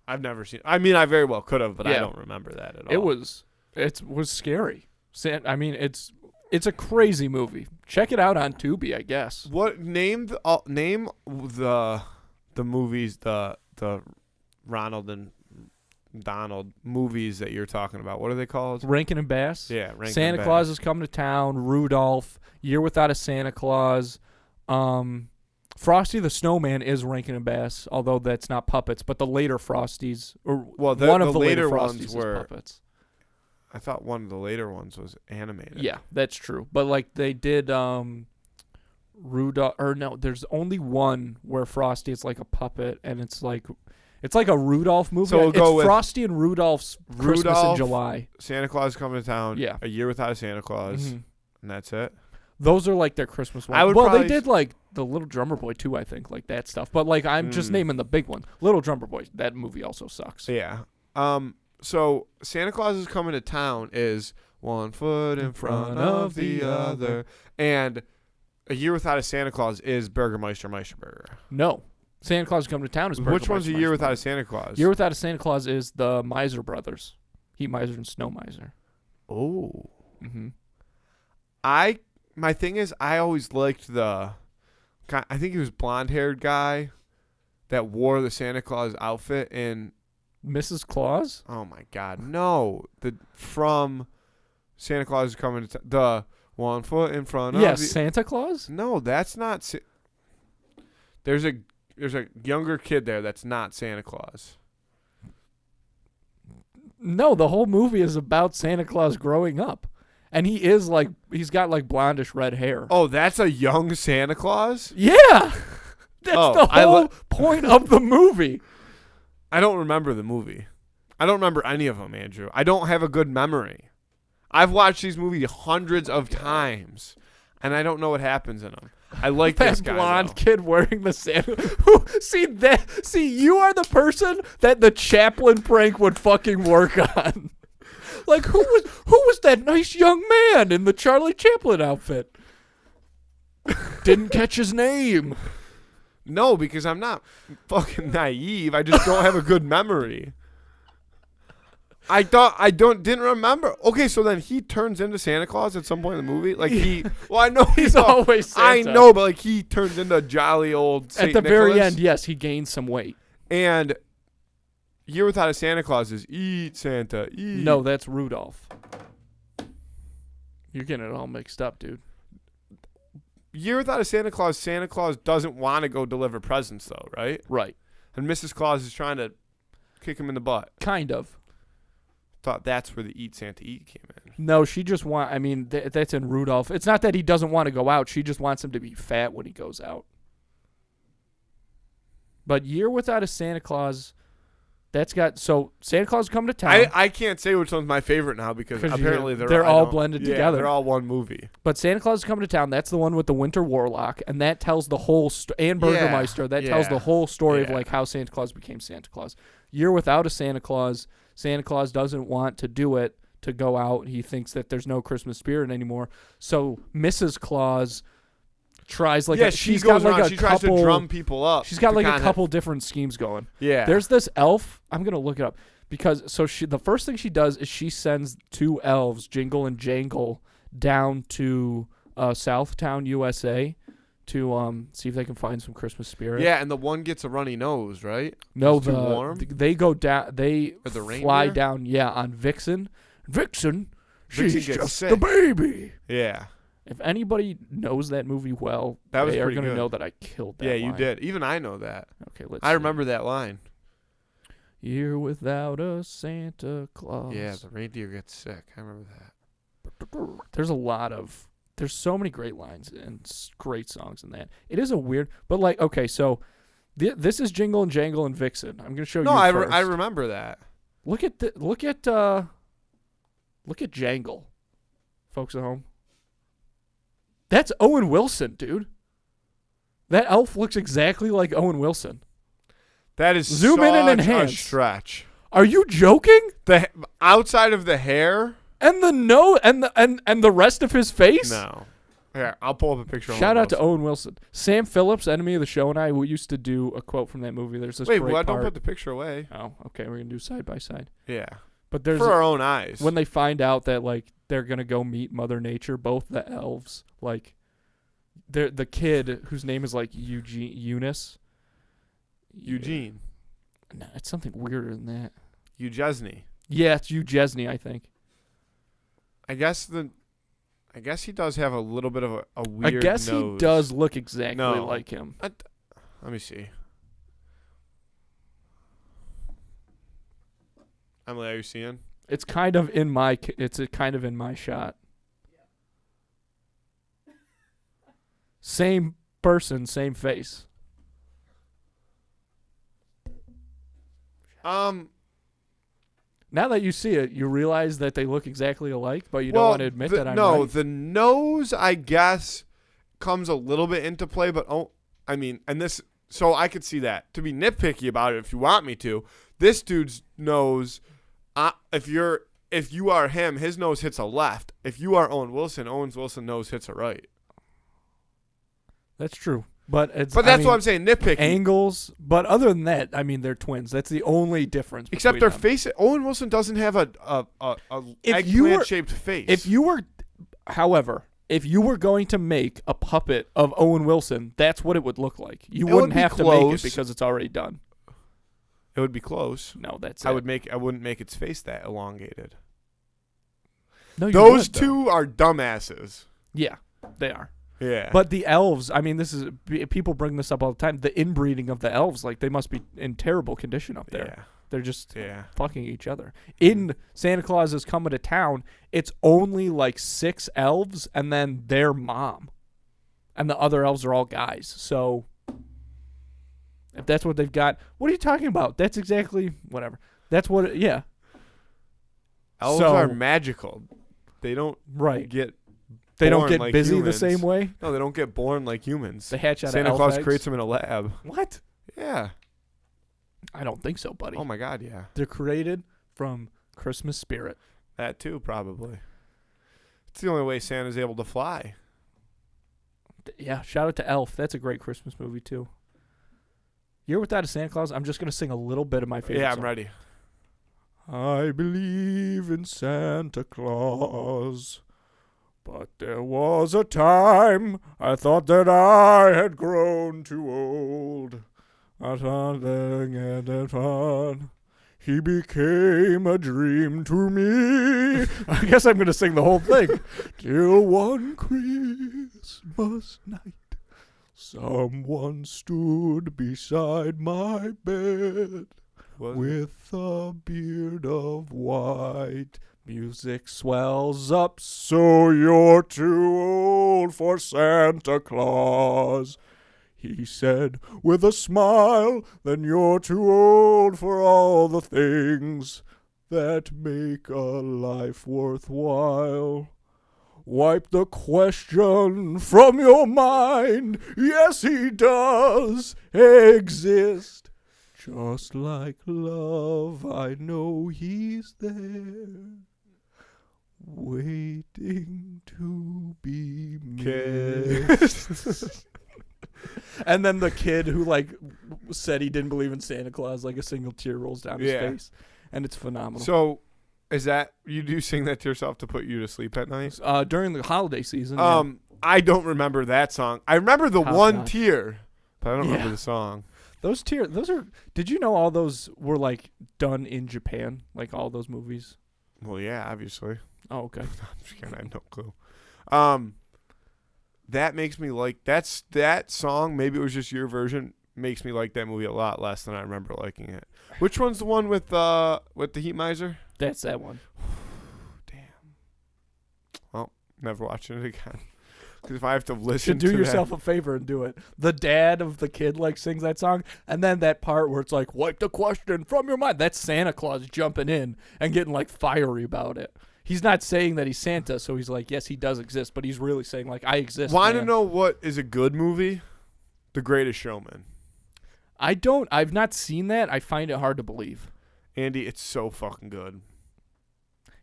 I've never seen. I mean, I very well could have, but I don't remember that at all. It was scary. I mean, it's a crazy movie. Check it out on Tubi, I guess. What name the movies, the Ronald and Donald movies that you're talking about? What are they called? Rankin and Bass. Yeah, Rankin Santa and Bass. Claus is Coming to Town. Rudolph. Year Without a Santa Claus. Frosty the Snowman is Rankin and Bass, although that's not puppets. But the later Frosties, one of the later Frosties ones were puppets. I thought one of the later ones was animated. Yeah, that's true. But they did Rudolph, or no, there's only one where Frosty is like a puppet, and it's like a Rudolph movie. So we'll go with Frosty and Rudolph's Christmas in July. Santa Claus is Coming to Town. Yeah. A Year Without a Santa Claus, and that's it. Those are their Christmas ones. They did the Little Drummer Boy too, I think, that stuff. But I'm just naming the big one. Little Drummer Boy, that movie also sucks. Yeah. So Santa Claus is Coming to Town is one foot in front of the other, and A Year Without a Santa Claus is Burgermeister Meisterburger. No, Santa Claus is Coming to Town is Burgermeister. Which one's A Year Without a Santa Claus? Year Without a Santa Claus is the Miser Brothers, Heat Miser and Snow Miser. Oh. Mm-hmm. My thing is, I always liked I think he was blonde-haired guy that wore the Santa Claus outfit in Mrs. Claus? Oh my God, no! From Santa Claus is Coming to the one foot in front of. Yes, Santa Claus. No, that's not. There's a younger kid there that's not Santa Claus. No, the whole movie is about Santa Claus growing up. And he is he's got blondish red hair. Oh, that's a young Santa Claus? Yeah. That's the whole point of the movie. I don't remember the movie. I don't remember any of them, Andrew. I don't have a good memory. I've watched these movies hundreds of times, and I don't know what happens in them. I like this guy, blonde though. kid wearing the Santa. See, you are the person that the Chaplin prank would fucking work on. Like, who was that nice young man in the Charlie Chaplin outfit? Didn't catch his name. No, because I'm not fucking naive. I just don't have a good memory. Didn't remember. Okay, so then he turns into Santa Claus at some point in the movie. Like well, I know He's always Santa. I know, but like he turns into jolly old Saint At the very Nicholas. end, yes, he gains some weight. And Year Without a Santa Claus is eat Santa, eat. No, that's Rudolph. You're getting it all mixed up, dude. Year Without a Santa Claus doesn't want to go deliver presents though, right? Right. And Mrs. Claus is trying to kick him in the butt. Kind of. Thought that's where the Eat Santa Eat came in. No, she just that's in Rudolph. It's not that he doesn't want to go out. She just wants him to be fat when he goes out. But Year Without a Santa Claus, Santa Claus come to town. I can't say which one's my favorite now because apparently they're all blended together. They're all one movie. But Santa Claus is coming to town. That's the one with the Winter Warlock, and that tells the whole and Burgermeister. That tells the whole story of like how Santa Claus became Santa Claus. Year Without a Santa Claus doesn't want to do it to go out. He thinks that there's no Christmas spirit anymore. So Mrs. Claus tries she tries to drum people up. She's got like a couple different schemes going. Yeah. There's this elf. I'm gonna look it up because the first thing she does is she sends 2 elves, Jingle and Jangle, down to Southtown, USA, to see if they can find some Christmas spirit. Yeah, and the one gets a runny nose, right? No, it's too warm. They go down. They fly reindeer? down. Yeah, on Vixen. Vixen, she's gets just sick. a baby. Yeah. If anybody knows that movie well, That was they are pretty going to good. know that I killed that Yeah, you line. did. Even I know that. Okay, let's I see. remember that line. Year Without a Santa Claus. Yeah, the reindeer gets sick. I remember that. There's so many great lines and great songs in that. It is a weird, but like, okay, so this is Jingle and Jangle and Vixen. I'm going to show No, you first. I remember that. Look at Jangle, folks at home. That's Owen Wilson, dude. That elf looks exactly like Owen Wilson. That is Zoom in and enhance. a stretch. Are you joking? The outside of the hair? And the nose and the rest of his face? No. Here, I'll pull up a picture of Shout Owen out to Owen Wilson. Sam Phillips, enemy of the show, and I used to do a quote from that movie. There's this Wait, great well, part. don't put the picture away. Oh, okay. We're going to do side by side. Yeah. But there's For our own eyes. when they find out that like they're going to go meet Mother Nature, both the elves, like the kid whose name is like Eugene. No, it's something weirder than that. Eugesney. Yeah, it's Eugesney, I think. I guess he does have a little bit of a weird I guess nose. he does look exactly No. like him. Let me see. Emily, are you seeing? It's kind of in my shot. Same person, same face. Now that you see it, you realize that they look exactly alike, but you don't want to admit that I'm right. the nose, I guess, comes a little bit into play, but so I could see that. To be nitpicky about it, if you want me to, this dude's nose, if you are him, his nose hits a left. If you are Owen Wilson's nose hits a right. That's true. But that's what I'm saying, nitpicky. Angles, but other than that, I mean, they're twins. That's the only difference. Except their them. face. Owen Wilson doesn't have a eggplant-shaped face. However, if you were going to make a puppet of Owen Wilson, that's what it would look like. You wouldn't have to make it because it's already done. It would be close. No, that's I it. wouldn't make its face that elongated. No, Those two are dumbasses. Yeah, they are. Yeah. But the elves, I mean, people bring this up all the time. The inbreeding of the elves, like they must be in terrible condition up there. Yeah. They're just fucking each other. In Santa Claus is Coming to Town, it's only like 6 elves and then their mom. And the other elves are all guys. So, If that's what they've got, what are you talking about? That's exactly whatever. That's what. Yeah. Elves are magical. They don't get. They don't get like busy humans. the same way. No, they don't get born like humans. They hatch out Santa of elf Claus eggs. creates them in a lab. What? Yeah. I don't think so, buddy. Oh my God, yeah. They're created from Christmas spirit. That too, probably. It's the only way Santa's able to fly. Yeah, shout out to Elf. That's a great Christmas movie too. Year Without a Santa Claus. I'm just gonna sing a little bit of my favorite. Yeah, song. I'm ready. I believe in Santa Claus, but there was a time I thought that I had grown too old. I thought that fun. He became a dream to me. I guess I'm going to sing the whole thing. Till one Christmas night, someone stood beside my bed with a beard of white. Music swells up, so you're too old for Santa Claus. He said with a smile, then you're too old for all the things that make a life worthwhile. Wipe the question from your mind. Yes, he does exist. Just like love, I know he's there, waiting to be missed. And then the kid who said he didn't believe in Santa Claus, like a single tear rolls down his face, and it's phenomenal. So, is that you do sing that to yourself to put you to sleep at night? During the holiday season. I don't remember that song. I remember the one tear, but I don't remember the song. Those tears, did you know all those were done in Japan? Like all those movies? Well, yeah, obviously. Oh, okay. I'm just kidding, I have no clue. That makes me like that song. Maybe it was just your version. Makes me like that movie a lot less than I remember liking it. Which one's the one with the Heat Miser? That's that one. Damn. Well, never watching it again. Because if I have to listen, do yourself a favor and do it. The dad of the kid sings that song, and then that part where it's wipe the question from your mind. That's Santa Claus jumping in and getting fiery about it. He's not saying that he's Santa, so he's yes, he does exist, but he's really saying I exist. Want to know what is a good movie? The Greatest Showman. I've not seen that. I find it hard to believe. Andy, it's so fucking good.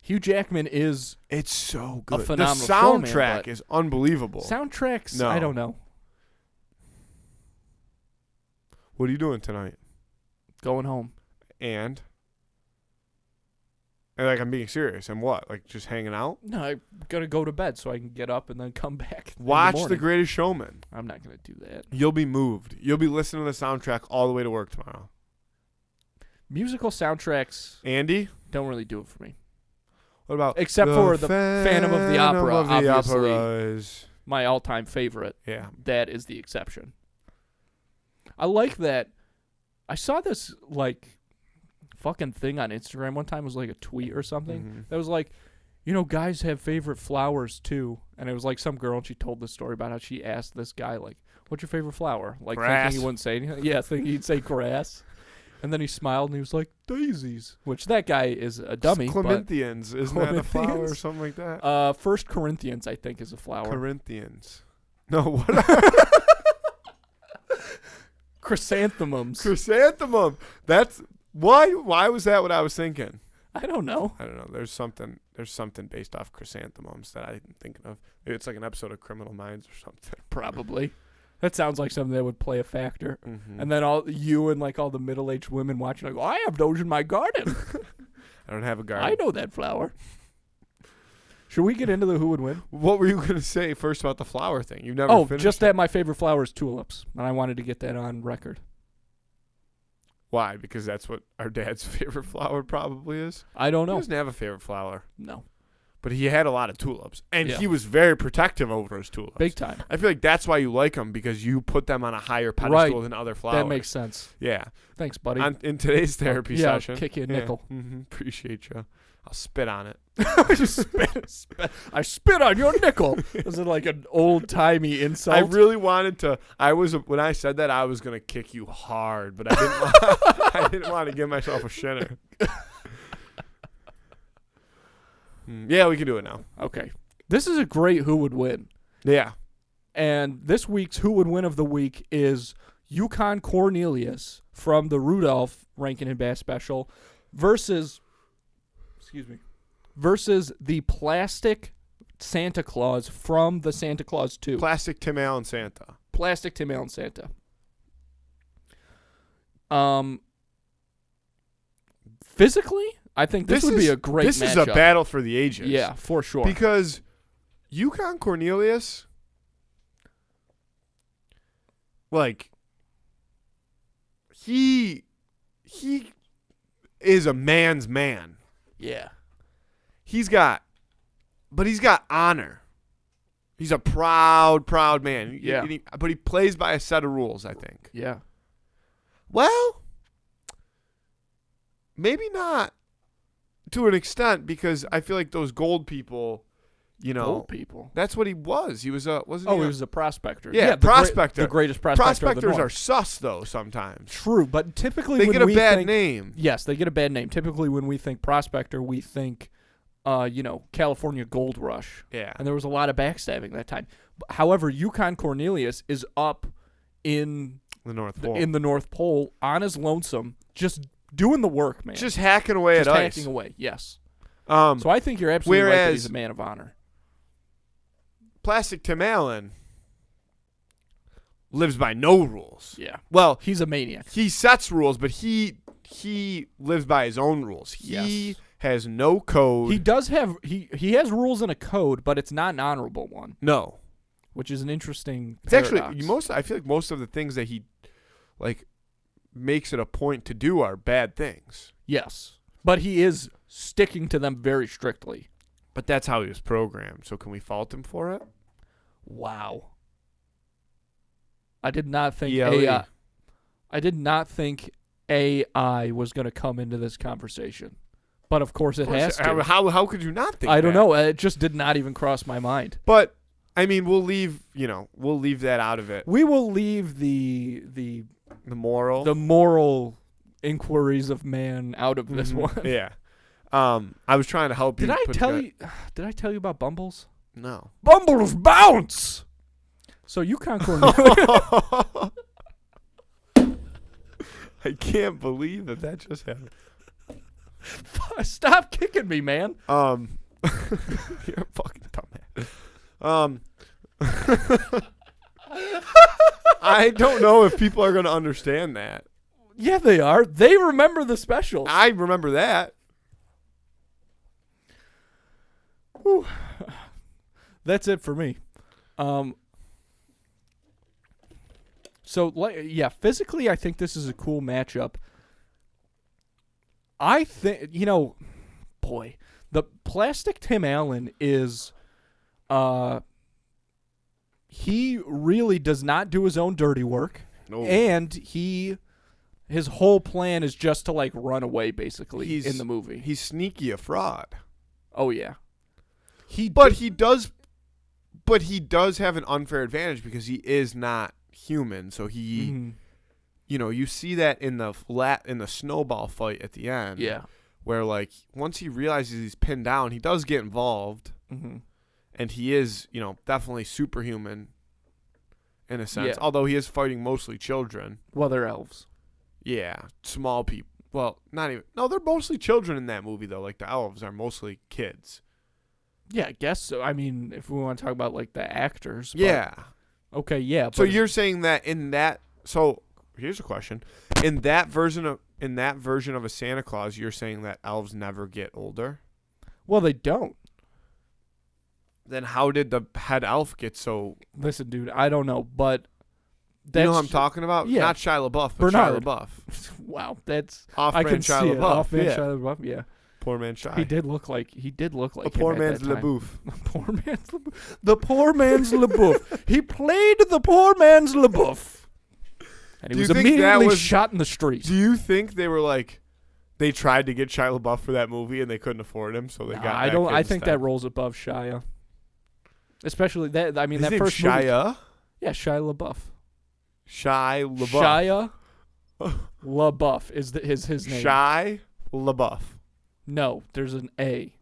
Hugh Jackman is it's so good. A phenomenal the soundtrack showman, is unbelievable. Soundtracks, no. I don't know. What are you doing tonight? Going home. And I'm being serious. And what? Just hanging out? No, I gotta go to bed so I can get up and then come back. Watch The Greatest Showman. I'm not gonna do that. You'll be moved. You'll be listening to the soundtrack all the way to work tomorrow. Musical soundtracks, Andy, don't really do it for me. What about except for the Phantom of the Opera? Of the obviously, Opera is my all-time favorite. Yeah, that is the exception. I like that. I saw this fucking thing on Instagram one time. It was a tweet or something that was guys have favorite flowers too, and it was some girl and she told this story about how she asked this guy what's your favorite flower, grass. Thinking he wouldn't say anything. Yeah, thinking he'd say grass, and then he smiled and he was like daisies, which that guy is a dummy. Clementhians, isn't that a flower or something like that? First Corinthians I think is a flower. Corinthians. No, what? Chrysanthemums. Chrysanthemum. That's why was that what I was thinking? I don't know. There's something based off chrysanthemums that I'm thinking of. Maybe it's an episode of Criminal Minds or something. Probably. That sounds like something that would play a factor. And then all the middle-aged women watching I have those in my garden. I don't have a garden. I know that flower. Should we get into the who would win? What were you going to say first about the flower thing? You've never finished just that my favorite flower is tulips, and I wanted to get that on record. Why? Because that's what our dad's favorite flower probably is? I don't know. He doesn't have a favorite flower. No. But he had a lot of tulips, and he was very protective over his tulips. Big time. I feel like that's why you like them, because you put them on a higher pedestal than other flowers. That makes sense. Yeah. Thanks, buddy. In today's therapy session. Kick you a nickel. Appreciate you. I'll spit on it. I spit on your nickel. Was it like an old timey insult? I really wanted to. When I said that, I was gonna kick you hard, but I didn't. I didn't want to give myself a shinner. Yeah, we can do it now. Okay. This is a great who would win. Yeah. And this week's who would win of the week is Yukon Cornelius from the Rudolph Rankin and Bass special versus the plastic Santa Claus from the Santa Claus 2. Plastic Tim Allen Santa. Plastic Tim Allen Santa. Physically, I think this would be a great matchup. This is a battle for the ages. Yeah, for sure. Because Yukon Cornelius, like, he is a man's man. Yeah. He's got honor. He's a proud man. Yeah. But he plays by a set of rules, I think. Yeah. Well, maybe not to an extent, because I feel like those gold people, Gold people. That's what he was. He was wasn't he? He was a prospector. Yeah, prospector. The greatest prospector. Prospectors are sus, though, sometimes. True, but typically they when get a we bad think, name. Yes, they get a bad name. Typically when we think prospector, we think, California Gold Rush. Yeah. And there was a lot of backstabbing that time. However, Yukon Cornelius is up in The North Pole. In the North Pole on his lonesome, just doing the work, man. Just hacking away at ice. Hacking away, yes. So I think you're absolutely right that he's a man of honor. Plastic Tim Allen lives by no rules. Yeah. Well, he's a maniac. He sets rules, but he lives by his own rules. He has no code. He does have he has rules and a code, but it's not an honorable one. No. Which is an interesting paradox. It's actually I feel like most of the things that he makes it a point to do are bad things. Yes. But he is sticking to them very strictly. But that's how he was programmed. So can we fault him for it? Wow. I did not think AI. I did not think AI was going to come into this conversation. But of course it has to. How could you not think I don't know. It just did not even cross my mind. But I mean, we'll leave that out of it. We will leave the moral inquiries of man out of this one. Yeah. I was trying to help you. Did I tell you about Bumbles? No. Bumbles bounce. So Yukon Cornelius. I can't believe that just happened. Stop kicking me, man. You're a fucking dumbass. I don't know if people are going to understand that. Yeah, they are. They remember the specials. I remember that. Whew. That's it for me. Physically, I think this is a cool matchup. I think, the plastic Tim Allen is, he really does not do his own dirty work. No. And his whole plan is just to run away, basically, in the movie. He's sneaky a fraud. Oh, yeah. He does have an unfair advantage because he is not human. So he, you see that in the snowball fight at the end. Yeah. Where once he realizes he's pinned down, he does get involved, and he is definitely superhuman in a sense. Yeah. Although he is fighting mostly children. Well, they're elves. Yeah, small people. Well, not even. No, they're mostly children in that movie though. The elves are mostly kids. Yeah, I guess so. I mean, if we want to talk about the actors. Yeah. Okay, yeah. So you're saying that in that. So here's a question: in that version of a Santa Claus, you're saying that elves never get older? Well, they don't. Then how did the head elf get so? Listen, dude, I don't know, but you know what I'm talking about? Yeah. Not Shia LaBeouf, but Bernard. Shia LaBeouf. Wow, that's Off-brand I can Shia see it. LaBeouf. Off-brand Yeah. Shia LaBeouf. Yeah. Poor man Shia. He did look like a poor man's LaBeouf. Poor man's LaBeouf. The poor man's LaBeouf. He played the poor man's LaBeouf. And he was immediately shot in the street. Do you think they were like, they tried to get Shia LaBeouf for that movie and they couldn't afford him, so they got. I don't. I think that rolls above Shia. Especially that. I mean, His that name's first movie. Shia. Yeah, Shia LaBeouf. Shia LaBeouf. Shia LaBeouf is his name. Shia LaBeouf. No, there's an A.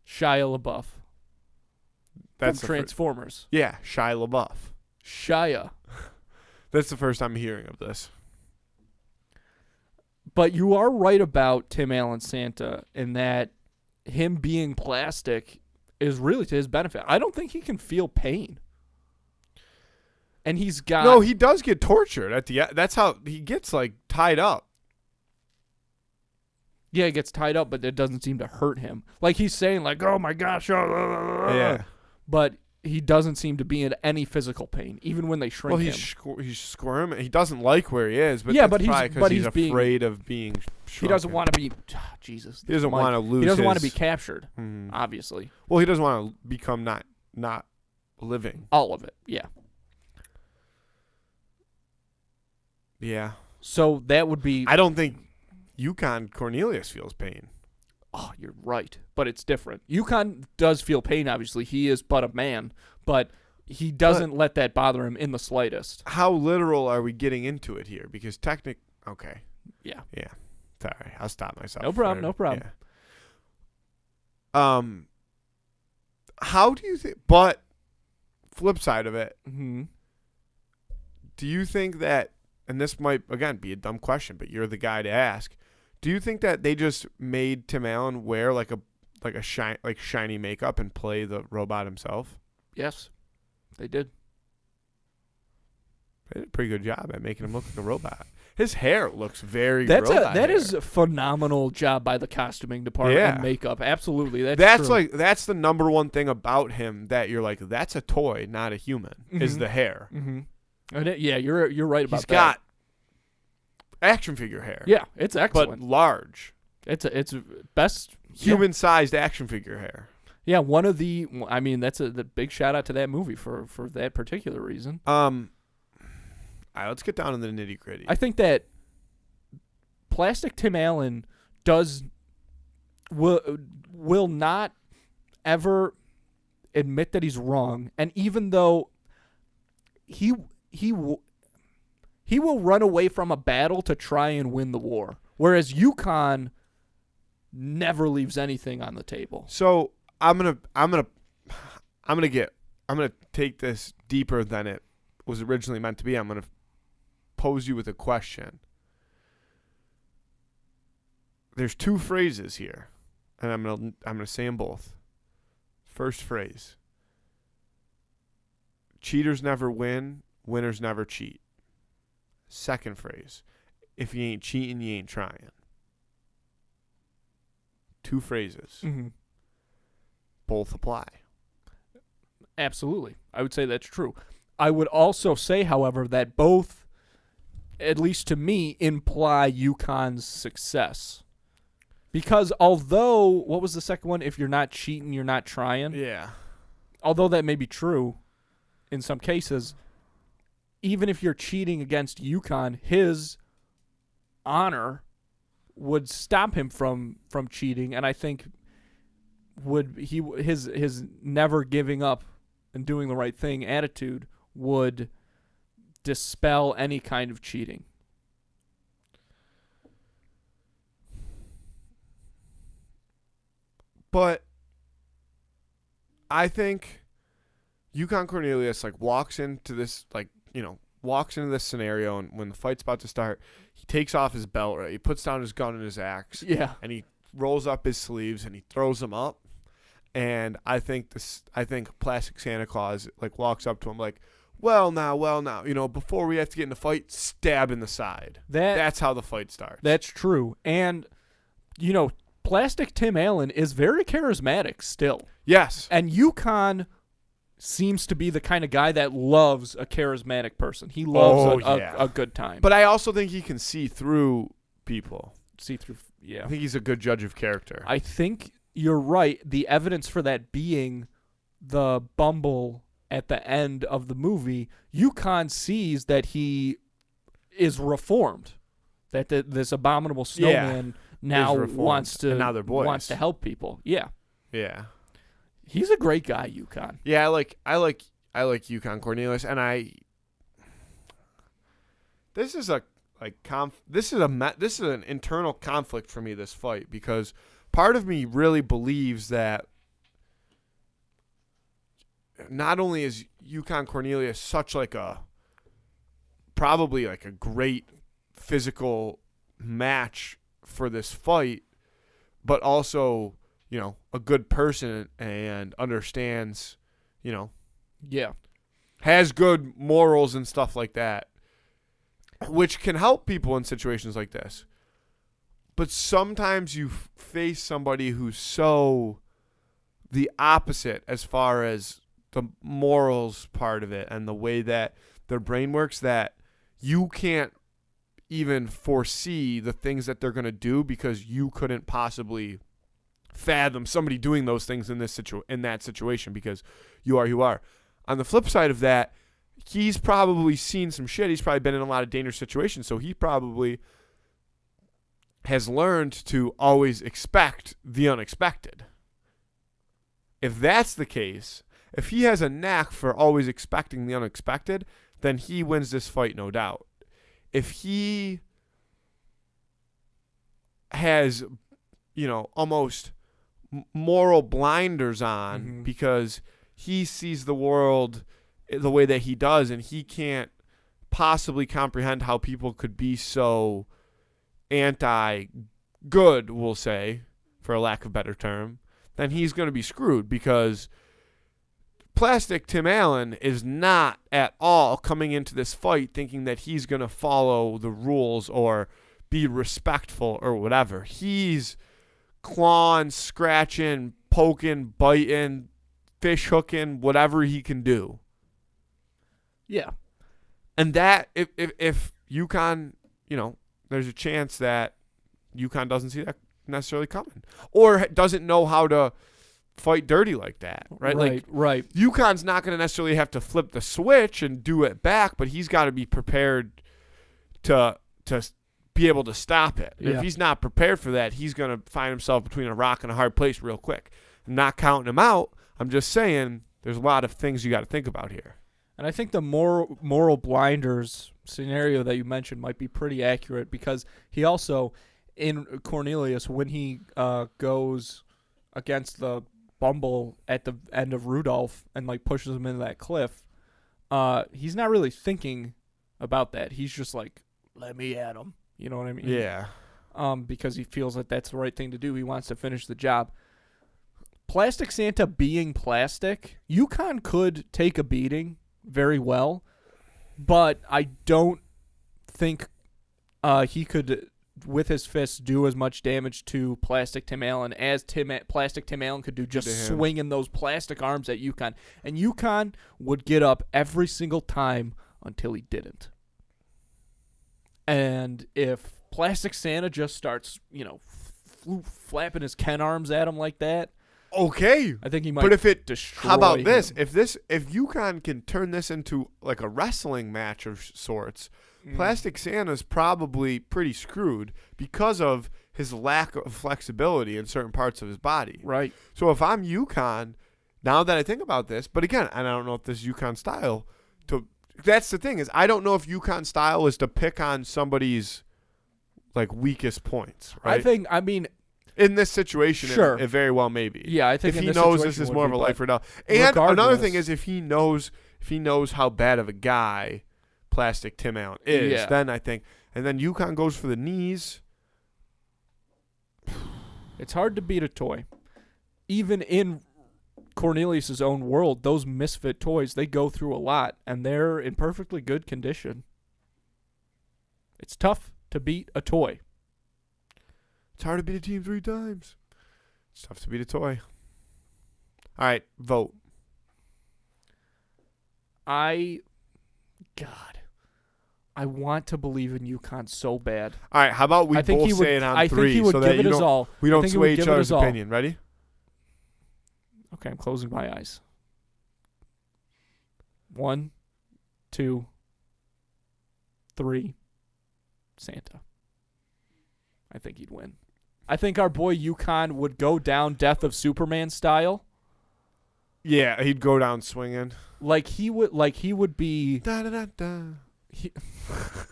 Shia LaBeouf. That's from Transformers. Yeah, Shia LaBeouf. Shia. That's the first I'm hearing of this. But you are right about Tim Allen Santa in that him being plastic is really to his benefit. I don't think he can feel pain. And he's got... No, he does get tortured at the end. That's how he gets, like, tied up. Yeah, he gets tied up, but it doesn't seem to hurt him. Like, he's saying, like, oh, my gosh. Yeah. But he doesn't seem to be in any physical pain, even when they shrink him. He's squirming. He doesn't like where he is, but yeah, that's but because he's afraid of being shrunken. He doesn't want to be... Jesus. He doesn't want to lose He doesn't want to be captured, Mhm. obviously. Well, he doesn't want to become not living. All of it, yeah. Yeah. So that would be... I don't think Yukon Cornelius feels pain. Oh, you're right. But it's different. Yukon does feel pain, obviously. He is but a man. But he doesn't let that bother him in the slightest. How literal are we getting into it here? Because okay. Yeah. Yeah. Sorry. I'll stop myself. No problem. No problem. Yeah. How do you think... But flip side of it, Mm-hmm. do you think that... And this might, again, be a dumb question, but you're the guy to ask. Do you think that they just made Tim Allen wear like shiny makeup and play the robot himself? Yes, they did. They did a pretty good job at making him look like a robot. His hair looks very robot That hair. is a phenomenal job by the costuming department and makeup. Absolutely. That's true. That's the number one thing about him that you're like, that's a toy, not a human, is the hair. Mm-hmm. Yeah, you're right about that. He's got action figure hair. Yeah, it's excellent. But large. It's best human-sized action figure hair. Yeah, one of the... I mean, that's the big shout-out to that movie for that particular reason. All right, let's get down to the nitty-gritty. I think that Plastic Tim Allen will not ever admit that he's wrong, and even though he will run away from a battle to try and win the war, whereas Yukon never leaves anything on the table. So I'm gonna take this deeper than it was originally meant to be. I'm gonna pose you with a question. There's two phrases here, and I'm gonna say them both. First phrase: cheaters never win, winners never cheat. Second phrase: if you ain't cheating, you ain't trying. Two phrases. Mm-hmm. Both apply. Absolutely. I would say that's true. I would also say, however, that both, at least to me, imply Yukon's success. Because although, what was the second one? If you're not cheating, you're not trying. Yeah. Although that may be true in some cases, even if you're cheating against Yukon, his honor would stop him from cheating, and I think his never giving up and doing the right thing attitude would dispel any kind of cheating. But I think Yukon Cornelius walks into this scenario, and when the fight's about to start, he takes off his belt, right? He puts down his gun and his axe. Yeah. And he rolls up his sleeves and he throws them up. And I think Plastic Santa Claus walks up to him well now, before we have to get in the fight, stab in the side. That's how the fight starts. That's true. And Plastic Tim Allen is very charismatic still. Yes. And Yukon seems to be the kind of guy that loves a charismatic person. He loves a good time. But I also think he can see through people. Yeah. I think he's a good judge of character. I think you're right. The evidence for that being the Bumble at the end of the movie, Yukon sees that he is reformed, that this abominable snowman now reformed, wants to and now they're boys. wants to help people. Yeah, Yeah. he's a great guy, UConn. Yeah, I like UConn Cornelius, and this is a this is an internal conflict for me, this fight, because part of me really believes that not only is UConn Cornelius such probably a great physical match for this fight, but also, a good person and understands, Yeah. has good morals and stuff like that, which can help people in situations like this. But sometimes you face somebody who's so the opposite as far as the morals part of it and the way that their brain works, that you can't even foresee the things that they're going to do because you couldn't possibly fathom somebody doing those things in that situation because you are who you are. On the flip side of that, he's probably seen some shit. He's probably been in a lot of dangerous situations, so he probably has learned to always expect the unexpected. If that's the case, if he has a knack for always expecting the unexpected, then he wins this fight, no doubt. If he has, almost moral blinders on because he sees the world the way that he does and he can't possibly comprehend how people could be so anti-good, we'll say, for a lack of a better term, then he's going to be screwed because Plastic Tim Allen is not at all coming into this fight thinking that he's going to follow the rules or be respectful or whatever. He's clawing, scratching, poking, biting, fish hooking, whatever he can do. Yeah. And that, if UConn, there's a chance that UConn doesn't see that necessarily coming or doesn't know how to fight dirty like that, right? Right. UConn's not going to necessarily have to flip the switch and do it back, but he's got to be prepared to be able to stop it. Yeah. If he's not prepared for that, he's going to find himself between a rock and a hard place real quick. I'm not counting him out. I'm just saying there's a lot of things you got to think about here. And I think the moral blinders scenario that you mentioned might be pretty accurate because he also, in Cornelius, when he goes against the Bumble at the end of Rudolph and pushes him into that cliff, he's not really thinking about that. He's just like, let me at him. You know what I mean? Yeah. Because he feels that that's the right thing to do. He wants to finish the job. Plastic Santa being plastic, UConn could take a beating very well, but I don't think he could, with his fists, do as much damage to Plastic Tim Allen as Plastic Tim Allen could do just swinging those plastic arms at UConn. And UConn would get up every single time until he didn't. And if Plastic Santa just starts, flapping his Ken arms at him like that, okay, I think he might. But if it destroy how about this? him. If UConn can turn this into like a wrestling match of sorts, Plastic Santa's probably pretty screwed because of his lack of flexibility in certain parts of his body. Right. So if I'm UConn, now that I think about this, but again, and I don't know if this is UConn style. That's the thing, is I don't know if UConn style is to pick on somebody's weakest points. Right. I mean. In this situation, sure. It very well may be. Yeah, I think if in he this knows situation this is more of a life or death. And regardless, another thing is if he knows how bad of a guy Plastic Tim Allen is, then I think, and then UConn goes for the knees. It's hard to beat a toy. Even in Cornelius's own world, those misfit toys, they go through a lot, and they're in perfectly good condition. It's tough to beat a toy. It's hard to beat a team 3 times. It's tough to beat a toy. All right, vote. I want to believe in UConn so bad. All right, how about we both say it on 3 so that we don't sway each other's opinion. Ready? Okay, I'm closing my eyes. 1, 2, 3. Santa. I think he'd win. I think our boy Yukon would go down Death of Superman style. Yeah, he'd go down swinging. He would be. Da, da, da, da.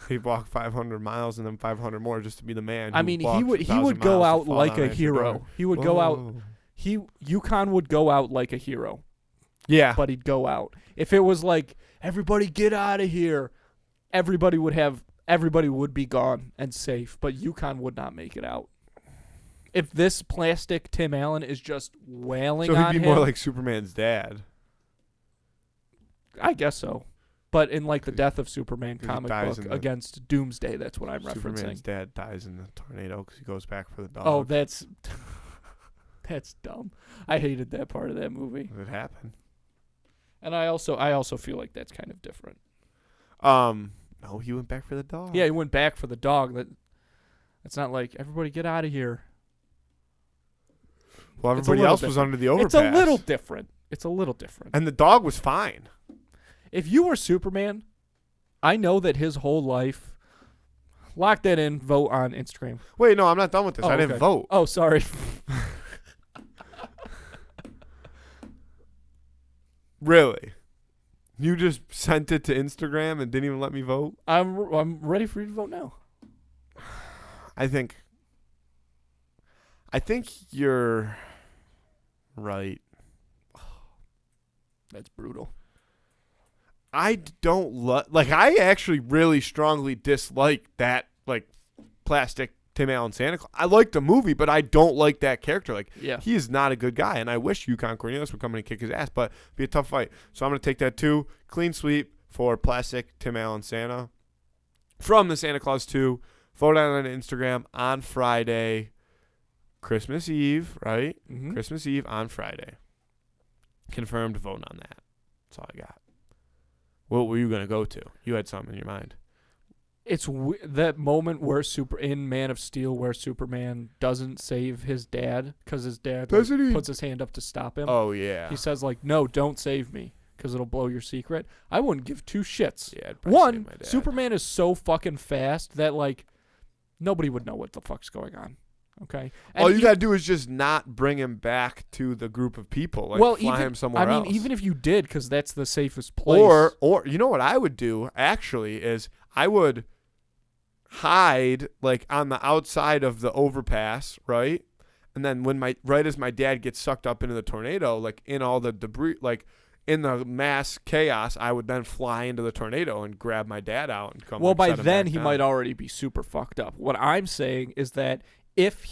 He'd walk 500 miles and then 500 more just to be the man. I mean, he would go out like a hero. He would go out. Yukon would go out like a hero. Yeah, but he'd go out. If it was like everybody get out of here, everybody would be gone and safe. But Yukon would not make it out. If this plastic Tim Allen is just wailing on him, so he'd be more like Superman's dad. I guess so. But in like the Death of Superman comic book against Doomsday, that's what I'm referencing. Superman's dad dies in the tornado because he goes back for the dog. Oh, that's dumb. I hated that part of that movie. It happened. And I also feel like that's kind of different. No, he went back for the dog. Yeah, he went back for the dog. That's not like everybody get out of here. Well, everybody else was under the overpass. It's a little different. And the dog was fine. If you were Superman, I know that his whole life. Lock that in. Vote on Instagram. Wait, no, I'm not done with this. Oh, I didn't vote. Oh, sorry. Really? You just sent it to Instagram and didn't even let me vote? I'm ready for you to vote now. I think you're right. That's brutal. I don't I actually really strongly dislike that plastic Tim Allen Santa Claus. I like the movie, but I don't like that character. He is not a good guy, and I wish Yukon Cornelius would come in and kick his ass, but it'd be a tough fight. So I'm going to take that too. Clean sweep for plastic Tim Allen Santa. From the Santa Claus 2, vote on Instagram on Friday, Christmas Eve, right? Mm-hmm. Christmas Eve on Friday. Confirmed vote on that. That's all I got. What were you going to go to? You had something in your mind. It's that moment where in Man of Steel where Superman doesn't save his dad because his dad puts his hand up to stop him. Oh, yeah. He says, no, don't save me because it'll blow your secret. I wouldn't give two shits. Yeah, one, Superman is so fucking fast that, nobody would know what the fuck's going on. Okay? And all you got to do is just not bring him back to the group of people. Fly him somewhere else. I mean, even if you did, because that's the safest place. Or you know what I would do, actually, is I would hide on the outside of the overpass, right? And then right as my dad gets sucked up into the tornado, in all the debris, in the mass chaos, I would then fly into the tornado and grab my dad out and come. Well, by then he might already be super fucked up. What I'm saying is that if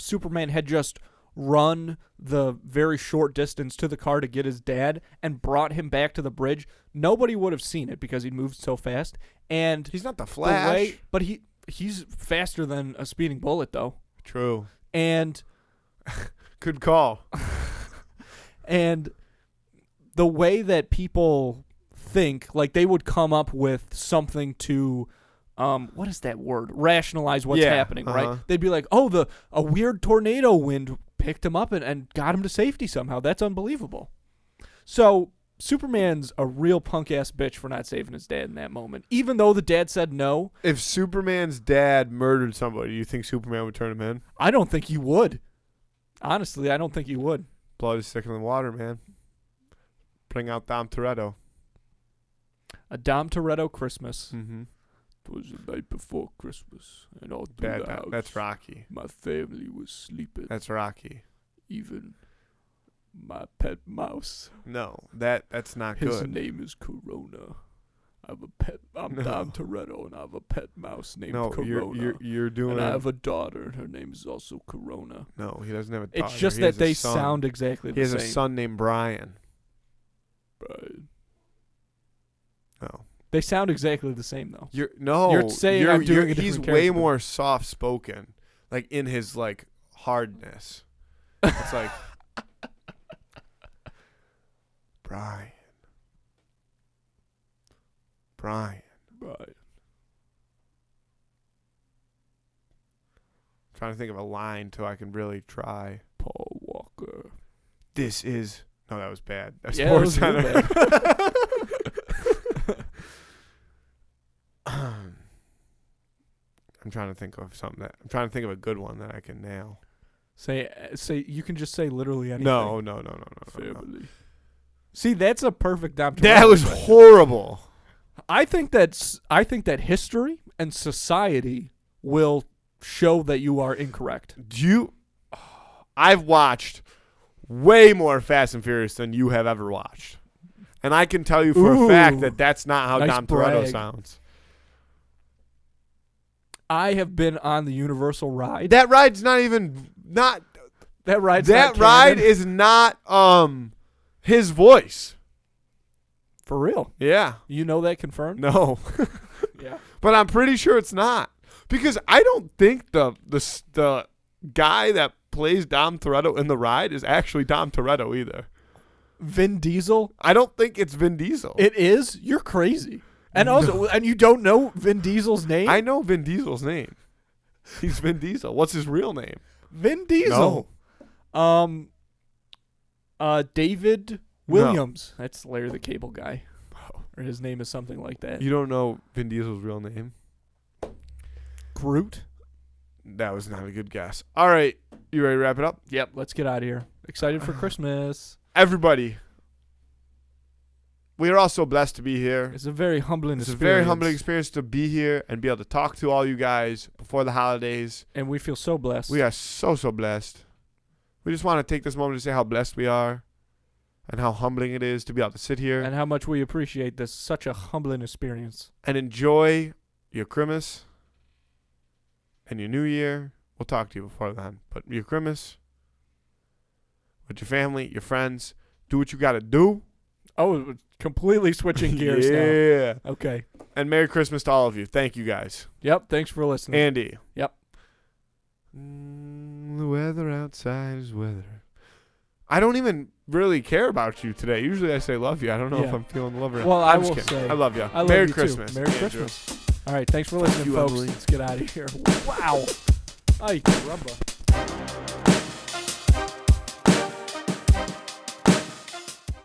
Superman had just run the very short distance to the car to get his dad and brought him back to the bridge, nobody would have seen it because he'd moved so fast. And he's not the Flash. But he's faster than a speeding bullet, though. True. And good call. And the way that people think, they would come up with something to what is that word? Rationalize what's happening, right? They'd be like, "Oh, a weird tornado wind picked him up and got him to safety somehow. That's unbelievable." So Superman's a real punk-ass bitch for not saving his dad in that moment, even though the dad said no. If Superman's dad murdered somebody, do you think Superman would turn him in? I don't think he would. Honestly, I don't think he would. Blood is thicker than water, man. Bring out Dom Toretto. A Dom Toretto Christmas. Mm-hmm. It was the night before Christmas, and all through the house, that's Rocky. My family was sleeping. That's Rocky. Even my pet mouse. No, that's not good. His name is Corona. I'm Dom Toretto, and I have a pet mouse named Corona. You're doing. And I have a daughter, and her name is also Corona. No, he doesn't have a daughter. It's just that they sound exactly the same. He has a son named Brian. Brian. No. They sound exactly the same, though. You're saying I'm doing a different he's character. way more soft spoken, in his hardness. It's Brian. Trying to think of a line so I can really try. Paul Walker. This is no, that was bad. That's yeah, Sports Center. Bad. I'm trying to think of a good one that I can nail. Say. You can just say literally anything. No. Family. See, that's a perfect Dom Toretto. That was horrible. I think that history and society will show that you are incorrect. I've watched way more Fast and Furious than you have ever watched. And I can tell you for a fact that that's not how nice Dom Toretto brag. sounds. I have been on the Universal ride. That ride's not even not That ride's that not ride canon. is not his voice. For real. Yeah. You know that confirmed? No. Yeah. But I'm pretty sure it's not. Because I don't think the guy that plays Dom Toretto in the ride is actually Dom Toretto either. Vin Diesel? I don't think it's Vin Diesel. It is? You're crazy. And also, and you don't know Vin Diesel's name? I know Vin Diesel's name. He's Vin Diesel. What's his real name? Vin Diesel. No. David Williams. That's Larry the Cable Guy. Or his name is something like that. You don't know Vin Diesel's real name? Groot? That was not a good guess. All right. You ready to wrap it up? Yep. Let's get out of here. Excited for Christmas. Everybody, we are all so blessed to be here. It's a very humbling It's a experience. very humbling experience to be here and be able to talk to all you guys before the holidays. And we feel so blessed. We are so blessed. We just want to take this moment to say how blessed we are and how humbling it is to be able to sit here and how much we appreciate this. Such a humbling experience. and enjoy your Christmas and your New Year. We'll talk to you before then. But your Christmas with your family, your friends, do what you got to do. Oh, completely switching gears Yeah. now. Okay. And Merry Christmas to all of you. Thank you guys. Yep. Thanks for listening. Andy. Yep. The weather outside is weather. I don't even really care about you today. Usually I say love you. I don't know if Yeah. I'm feeling love or not. Well, I'm I just will kidding. say I love you. I love Merry you Christmas. too. Merry Andrew. Christmas. All right. Thanks for listening, you, folks. Emily. Let's get out of here. Wow. Ay, caramba.